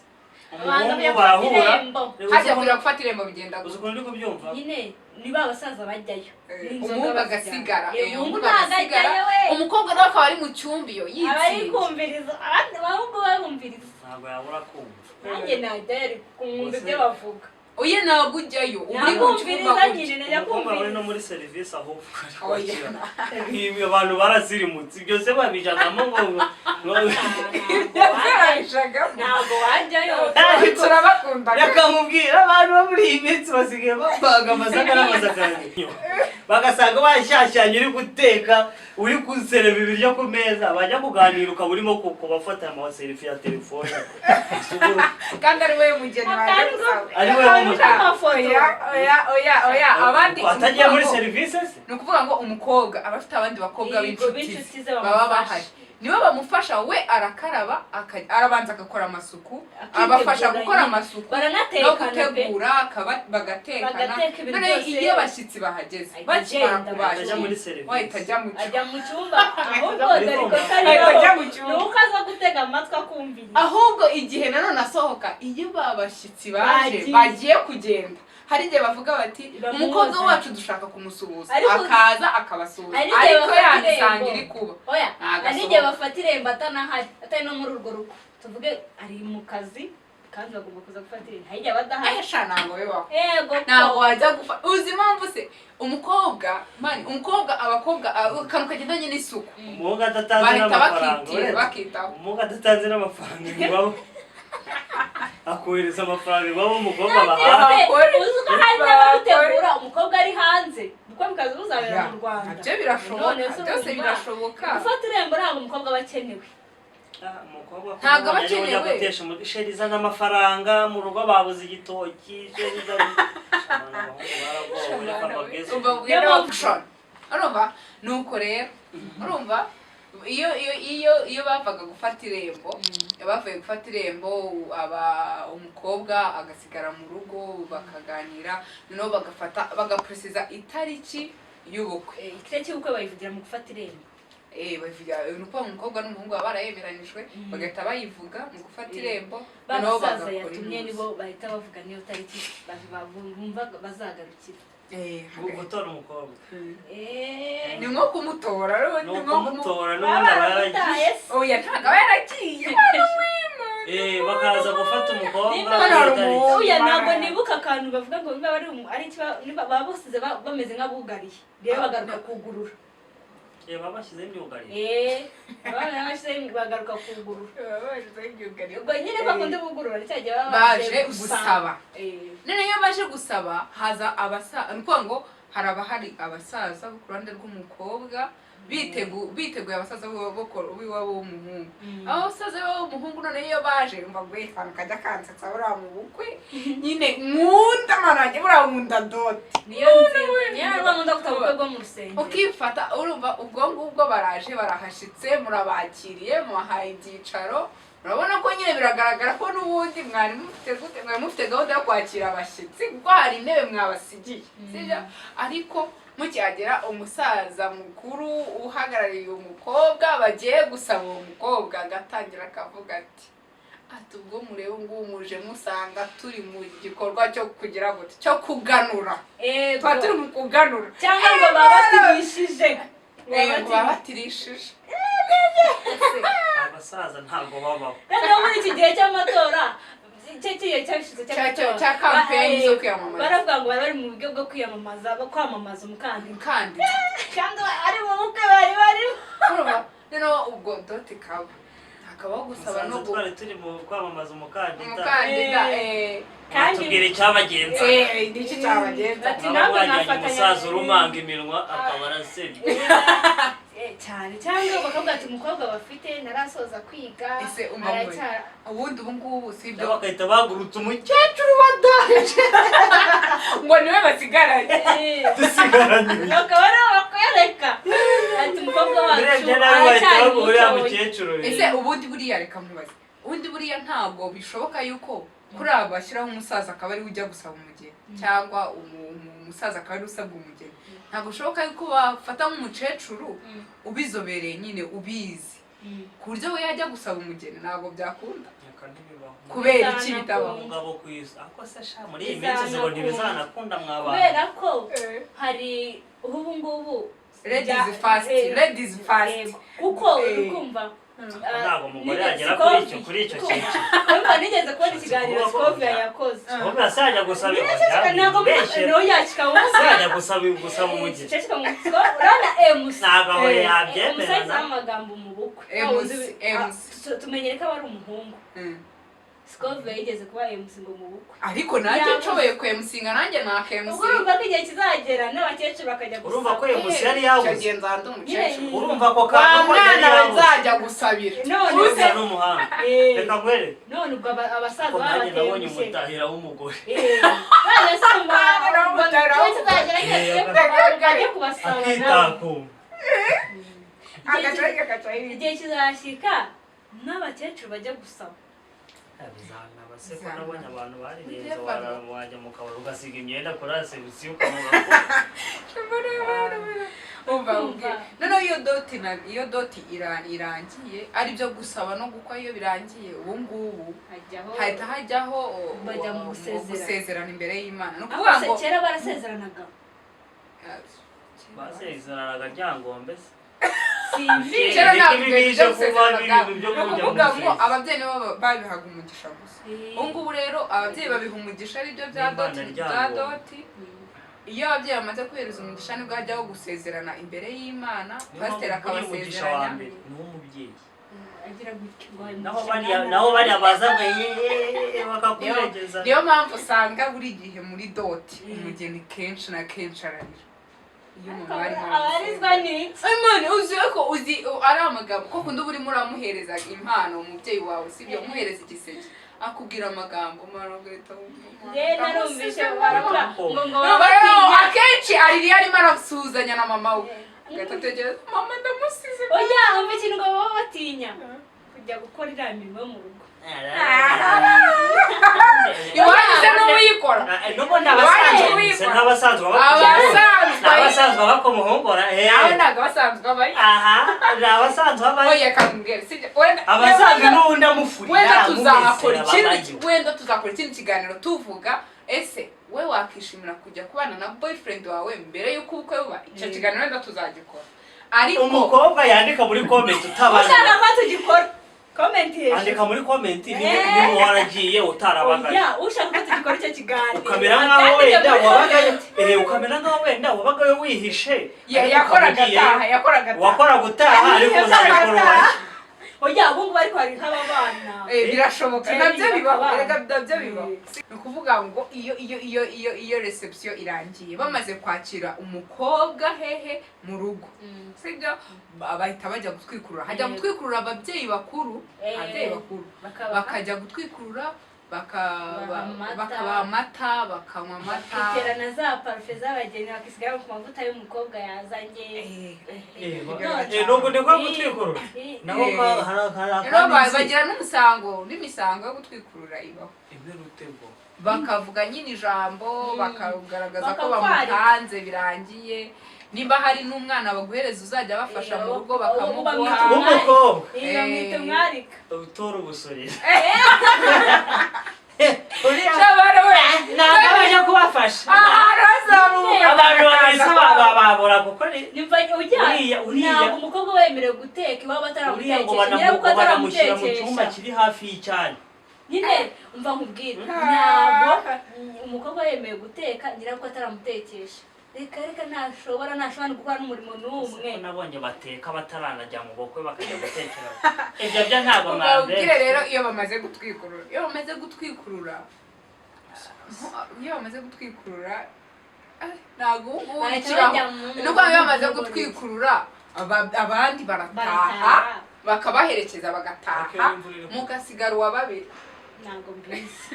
umuhungu barahura hajya kujya gufata irembo bigenda gusa ukuntu ndi kubyumva nyine ni ba basaza bajyayo umuhungu agasigara umukobwa nawe akaba ari mu cyumba iyo yitsinze abari kumviriza abandi bahungu barumviriza ntabwo yabura kumva nanjye najya yari kumva ibyo bavuga oye ntabwo ujyayo uri mu cyumba bari no muri serivisi aho ibi abantu barazirimutse ibyo se babijagamo ngo ntabwo wajyayo turabakunda yakamubwira abantu bo muri iyi minsi basigaye babaga amasaka n'amasakara bagasanga washyashyanye uri guteka uri kusereva ibiryo ku meza bajya kuganira ukaba urimo kubafata amaserifi ya telefone kandi ari wowe mugeni wawe ari wowe oya abandi atagiye muri serivisi se ni ukuvuga ngo umukobwa aba afite abandi bakobwa b'inshuti baba bahari niwe bamufasha we arakaraba arabanza agakora amasuku abafasha gukora amasuku no gutegura bagatekana none iyo bashyitsi bahageze bakimara kubasha wahita ajya mu cyumba ahubwo nuko aza gutega amatwi akumvira ahubwo igihe nanone asohoka iyo babashyitsi baje bagiye kugenda hari igihe bavuga bati umukobwa wacu dushaka kumusuhuza akaza akabasuhuza ariko yandisanga iri kuba hari igihe bafata irembo atari no muri urwo rugo tuvuge ari mu kazi kandi bagomba kuza gufatira hajya badahari ntabwo bibaho yego ntabwo wajya gufata uzi impamvu se umukobwa abakobwa akantu kagendanye n'isuku umuhungu adatanze n'amafaranga bakitaho umuhungu adatanze n'amafaranga iwabo akohereza amafaranga iwabo umukobwa bahaha uzi ko hari n'ababitegura umukobwa ari hanze umukobwakazi uzabera mu Rwanda nabyo birashoboka byose birashoboka gufata irembo ntabwo umukobwa aba akenewe ntabwo abakenewe gutesha sheri izana amafaranga mu rugo babuze igitoki sheri izana urumva nuko rero urumva iyo bavaga gufata irembo bavuye gufata irembo umukobwa agasigara mu rugo bakaganira noneho bagapresiza itariki y'ubukwe itariki y'ubukwe bayivugira mu gufata irembo nuko umukobwa n'umuhungu baba barayemeranijwe bagahita bayivuga mu gufata irembo basaza yatumye nibo bahita bavuga niyo tariki bumva bazagarukira gutora umukobwa ni nko kumutora n'ubundi aba yaragiye oya ntabwo aba yaragiye bakaza gufata umukobwa oya ntabwo nibuka akantu bavuga ngo baba bosize bameze nk'abugariye rero bagaruka kugurura baba bashyizeho imyugariro bagaruka kugurura ubwo nyine bakunda bugurura cyajya baje gusaba none iyo baje gusaba haza abasaza ni ukuvuga ngo haraba hari abasaza bo ku ruhande rw'umukobwa biteguye abasaza b'iwabo w'umuhungu abo basaza b'iwabo w'umuhungu none iyo baje umva ngo akantu kajya kansetsa buriya mu bukwe nyine nkunda manage buriya nkunda dote niyo nkunda gufata ubukwe bwo mu rusengero ukifata urumva ubwo ngubwo baraje barahashitse murabakiriye mubahaye ibyicaro urabona ko nyine biragaragara ko n'ubundi mwari mufite gahunda yo kwakira abashyitsi kuko hari intebe mwabasigiye sibyo ariko mukihagera umusaza mukuru uhagarariye umukobwa bagiye gusaba uwo mukobwa agatangira akavuga ati ubwo murebe ngubu muje musanga turi mu gikorwa cyo kugira gute cyo kuganura tuba turi mu kuganura cyangwa ngo babatirishije abasaza ntabwo babaho noneho muri iki gihe cy'amatora cya kampeni zo kwiyamamaza baravuga ngo bari mu buryo bwo kwamamaza umukandida kandi ari mu bukwe bari barimo noneho ubwo dote hakabaho gusaba no twari turi mu kwamamaza umukandida kandi tubwira icyabagenza n'iki cyabagenza ati ntabwo nafatanya umusaza urumanga iminwa akaba arasebye cyane cyangwa bakavuga ati umukobwa bafite narasoza kwiga ubundi ubu ngubu si ibyo bagahita bagurutsa umukecuru badaje ngo niwe basigaranye dusigaranye bakaba aribo bakwereka ati umukobwa wacu aracyari ese ubundi buriya reka mubaze ubundi buriya ntabwo bishoboka yuko kuri aba bashyiraho umusaza akaba ari ujya gusaba umugeni cyangwa umusaza akaba ari usabwa umugeni ntabwo bishoboka yuko bafata nk'umukecuru ubizobereye nyine ubizi ku buryo we yajya gusaba umugeni ntabwo byakunda kubera iki bitabaho umugabo ku isi ako se sha muri iyi minsi ngo ntibizanakunda mwabana kubera ko hari ubu ngubu ladies first kuko ukumva ntabwo umugore yagera kuri icyo kintu urumva nigeze kubona ikiganiro Scovia yakoze Scovia asajya gusaba yajya gusaba umugeni urabona MC ntabwo aho yabyemera umusaza w'amagambo mu bukwe tumenyere ko aba ari umuhungu Scovia yigeze kuba MC ngo mu bukwe ariko nanjye nshoboye kwemusinga nanjye nakemc urumva ko igihe kizagera n'abakecuru bakajya gusaba urumva ko MC yari yabuze urumva ko mwana bazajya gusabira uze n'umuhanga reka ngwere none ubwo abasaza babateye nabonye umutahira w'umugore none samba kizagera kubasaba igihe kizashyika n'abakecuru bajya gusaba bizana baseko nabonye abantu barirenze wajya mu kabari ugasiga imyenda kuri reception ukamuga noneho iyo doti irangiye ari byo gusaba no gukwa iyo birangiye ubu ngubu hahita hajyaho bajya mu gusezerana imbere y'Imana no kuvuga ngo kera barasezeranaga basezeranaga ryangombe simbi kera ntabwo bije kuba ibyo kuvuga ngo ababyeyi nibo babihaga umugisha gusa ubu ngubu rero ababyeyi babiha umugisha aribyo bya doti iyo ababyeyi bamaze kuhereza umugisha nibwo hajyaho gusezerana imbere y'Imana pasiteri akabasezeranya niwo mubyeyi agira gutyo naho bari abazanga bakakuregeza niyo mpamvu usanga buri gihe muri doti umugeni kenshi na kenshi ararira iyo umuntu ari abarizwa n'iki Imana uziye ko uzi ari amagambo ko kundi uri muramuhereza impano umubyeyi wawe sibyo umuhereza igiseke akubwira amagambo marogeta narumvishe baravuga ngo akenshi ariri arimo arasuzanya na mama we agategereza mama ndamusize oya umva ikintu ngo baba batinya kujya gukora iriya mirimo yo mu rugo iwanyu se n'uwuyikora n'abasanzwe bakomuhongora aho ntabwo abasanzwe abaye abasanzwe abaye oya kamubwira sibyo abasanzwe n'ubundi amufurira wenda tuzakora ikindi kiganiro tuvuga ese we wakishimira kujya kubana na boyfriend wawe mbere y'uko ubukwe buba icyo kiganiro wenda tuzagikora ariko umukobwa yandika muri comment utabana ushaka ko tugikora comment hejuru andika muri comment niba waragiye utarabaga ushaka ko tugikora icyo kiganiro ukamera nkaho wenda wabagayo ukamera nkaho wenda wabagayo wihishe yakoraga gutaha ariko uzabikora oya ubu ngubu ariko hari nk'abana birashoboka nabyo bibaho nabyo bibaho ni ukuvuga ngo iyo reception irangiye bamaze kwakira umukobwa hehe mu rugo sibyo bahita bajya gutwikurura hajya gutwikurura ababyeyi bakuru bakajya gutwikurura bakabaha amata bakanywa amata bakiterana za parufe z'abageni bakisigara ku mavuta y'umukobwa yazanye nubwo ndikora gutwikurura naho bagira n'imisango yo gutwikurura ibaho bakavuga nyine ijambo bakagaragaza ko bamutanze birangiye nimba hari n'umwana baguhereza uzajya bafasha mu rugo bakamuguha umukobwa bamwita umwarika utora ubusorera shabara we ntabwo bajya kubafasha abantu bababura kuko ntabwo umukobwa wemerewe guteka iwabo ataramutekesha nyirabuko banamushyira mu cyumba kiri hafi y'icyanya nyine umva nkubwire ntabwo umukobwa yemewe guteka nyirabuko ataramutekesha reka ntashobora gukora n'umurimo n'umwe nabonye bateka bataranajya mu bukwe bakajya gutekera ibyo byo ntabwo mwambere rero iyo bamaze gutwikurura ntabwo nuko iyo bamaze gutwikurura abandi barataha bakabaherekeza bagataha mugasigara uwa babiri ntabwo mbizi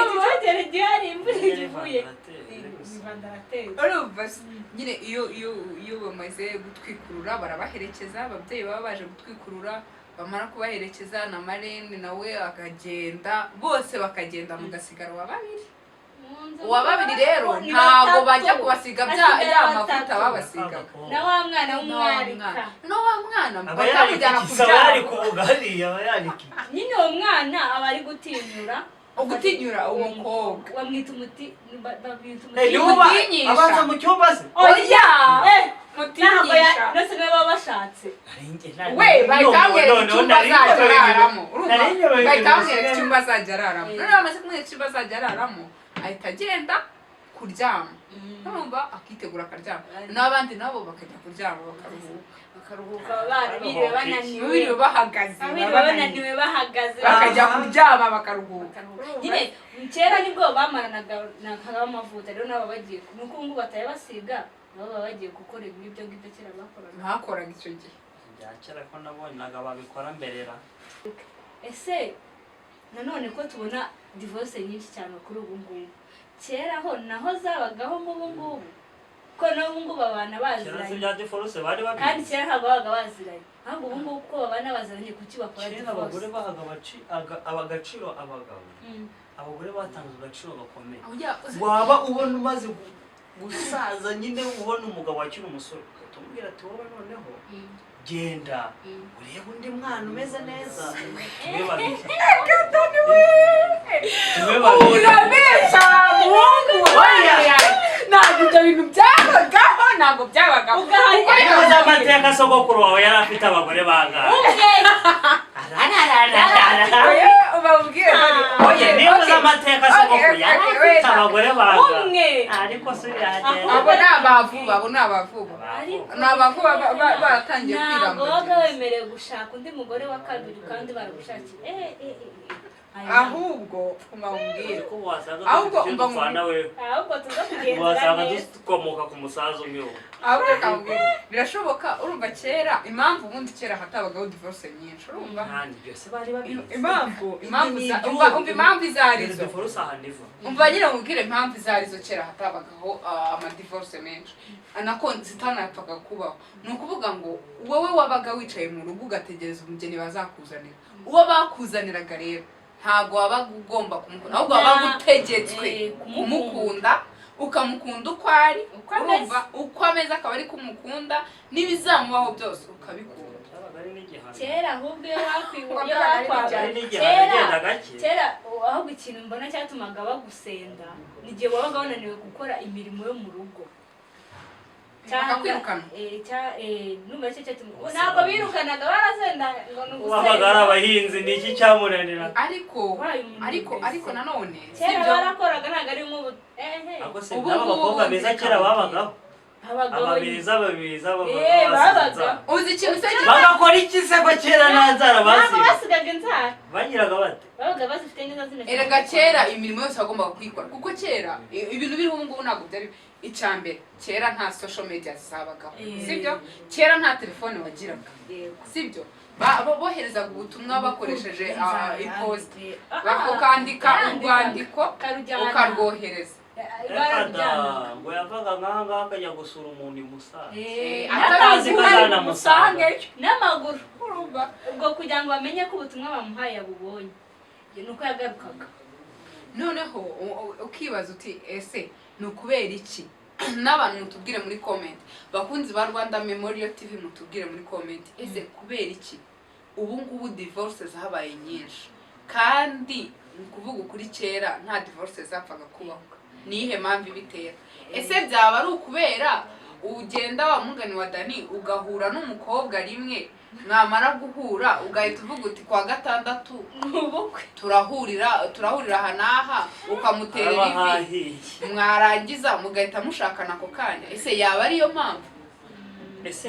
ikibatera gihari imvura ivuye nyine iyo bamaze gutwikurura barabaherekeza ababyeyi baba baje gutwikurura bamara kubaherekeza na marene nawe akagenda bose bakagenda mugasigara uwa babiri rero ntabwo bajya kubasiga ya mavuta babasigaga na wa mwana w'umwarika wa mwana bakamujyana kubyara nyine uwo mwana aba ari gutinyura umukobwa bamwita umuti abanza mu cyumba se oya mutinyisha nose niwe baba bashatse we bahita bamwereka icyumba azajya araramo bahita bamwereka icyumba azajya araramo noneho bamaze kumwereka icyumba azajya araramo ahita agenda kuryama urumva akitegura akaryama n'abandi nabo bakajya kuryama bakaruhuka biriwe bananiwe bahagaze bakajya kuryama bakaruhuka nyine kera nibwo bamaranaga amavuta rero nabo bagiye nuko ubu batayabasiga nabo baba bagiye gukora ibyo ngibyo kera bakoraga icyo gihe bya kera ko nabonaga babikora mberera ese nanone ko tubona divorce nyinshi cyane kuri ubu ngubu kera ho naho zabagaho mu ubu ngubu ko n'ubu ngubu abana baziranye bya divorce bari babizi kandi kera ntabwo babaga baziranye ahubwo ubu ngubu ko babana baziranye kuki bakora divorce abagore bahaga agaciro abagabo abagore batanze agaciro gakomeye waba ubona umaze gusaza nyine ubona umugabo wakiri umusore ukamubwira ati wowe noneho genda urebe undi mwana umeze neza urabesha muhungu ntabwo ibyo bintu byabagaho ntabwo byabagaho niba amateka sogokuru wawe yari afite abagore bangahe ubabwire niba amateka sogokuru yari afite abagore bangahe ariko se abo ni abavuba baratangiye kwirambagiza ntabwo wabaga wemerewe gushaka undi mugore wa kabiri kandi baragushakiye ahubwo umubwire ahubwo tuza kugenzura neza dukomoka ku musaza umwe ahubwo birashoboka urumva kera impamvu ubundi kera hatabagaho divorce nyinshi urumva impamvu izarizo umva nyine mubwire impamvu izarizo kera hatabagaho amadivorce menshi anako zitanapfaga kubaho ni ukuvuga ngo wowe wabaga wicaye mu rugo ugategereza umugeni bazakuzanira uwo bakuzaniraga rero ntabwo wabaga ugomba kumukunda ahubwo wabaga utegetswe kumukunda ukamukunda uko ari uko ameze akaba ari kumukunda n'ibizamubaho byose ukabikunda kera ahubwo iyo kera ahubwo ikintu mbona cyatumaga bagusenda ni igihe wabaga wananiwe gukora imirimo yo mu rugo bakakwirukana ntabwo birukanaga barasenda ngo ni ugusenda wabaga ari abahinzi ni iki cyamunanira ariko nanone kera barakoraga ntabwo ari nk'ubu ubu n'abakobwa beza kera babagaho ababiriza uzi ikintu se bagakora iki se ko kera nta nzara basigaga inzara bagiraga bate babaga bazifite neza zimeze erega kera imirimo yose wagombaga kuyikora kuko kera ibintu biriho ubu ngubu ntabwo byari icyambere kera nta social media zisabagaho sibyo kera nta telefone wagiraga sibyo boherezaga ubutumwa bakoresheje ipost bakandika urwandiko ukarwohereza ngo yavaga nk'ahangaha akajya gusura umuntu imusange atazi ko azanamusange n'amaguru ubwo kugira ngo bamenye ko ubutumwa bamuhaye yabubonye nuko yagarukaga noneho ukibaza uti ese ni ukubera iki n'abantu mutubwire muri comment bakunzi ba Rwanda Memorial TV mutubwire muri comment ese kubera iki ubu ngubu divorce zabaye nyinshi kandi kuvuga ukuri kera nta divorce zapfaga kubaho nihe mpamvu ibitera ese byaba ari ukubera ugenda wa mugani wa Dani ugahura n'umukobwa rimwe mwamara guhura ugahita uvuga uti kwa gatandatu ubukwe turahurira hanaha ukamutera ivi mwarangiza mugahita mushakana ako kanya ese yaba ariyo mpamvu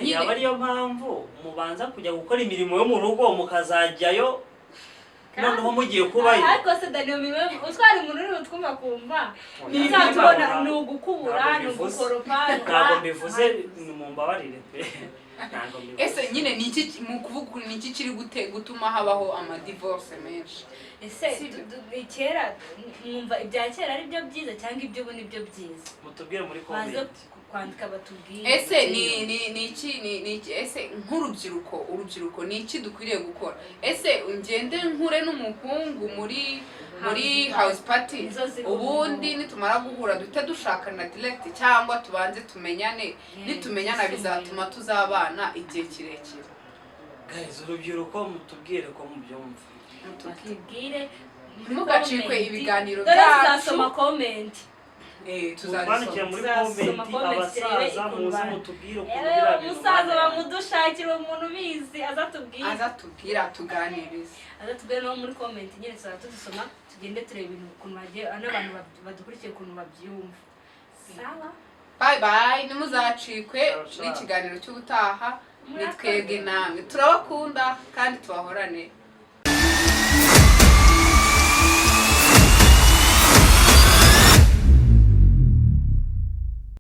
yaba ariyo mpamvu mubanza kujya gukora imirimo yo mu rugo mukazajyayo noneho mugiye kubayo ariko se Dani utwara umuntu uri utwuma kumva bizatubona ni ugukubura ni ugukoropa ntabwo mbivuze mu mbabarire pe ese nyine ni iki mu kuvuga ni iki kiri gutuma habaho amadivorce menshi ese kera mwumva ibya kera ari byo byiza cyangwa ibyo ubu ni byo byiza mutubwire muri comment kwandika batubwire ese ni ese nk'urubyiruko ni iki dukwiriye gukora ese ngende nkure n'umuhungu muri house party ubundi nitumara guhura duhita dushakana direct cyangwa tubanze tumenyane nitumenyana bizatuma tuzabana igihe kirekire guys urubyiruko mutubwire ko mubyumva mutubwire mugacikwe ibiganiro byacu tuzasoma comment tuzandikira muri comment abasaza muzi mutubwire uko umusaza bamudushakira umuntu bizi azatubwira tuganirize azatubwira no muri comment nyine tuzadusoma tugende tureba ibintu ukuntu bagiye n'abantu badukurikiye ukuntu babyumva sawa bye nimuzacikwe n'ikiganiro cy'ubutaha nitwebwe namwe turabakunda kandi tubahorane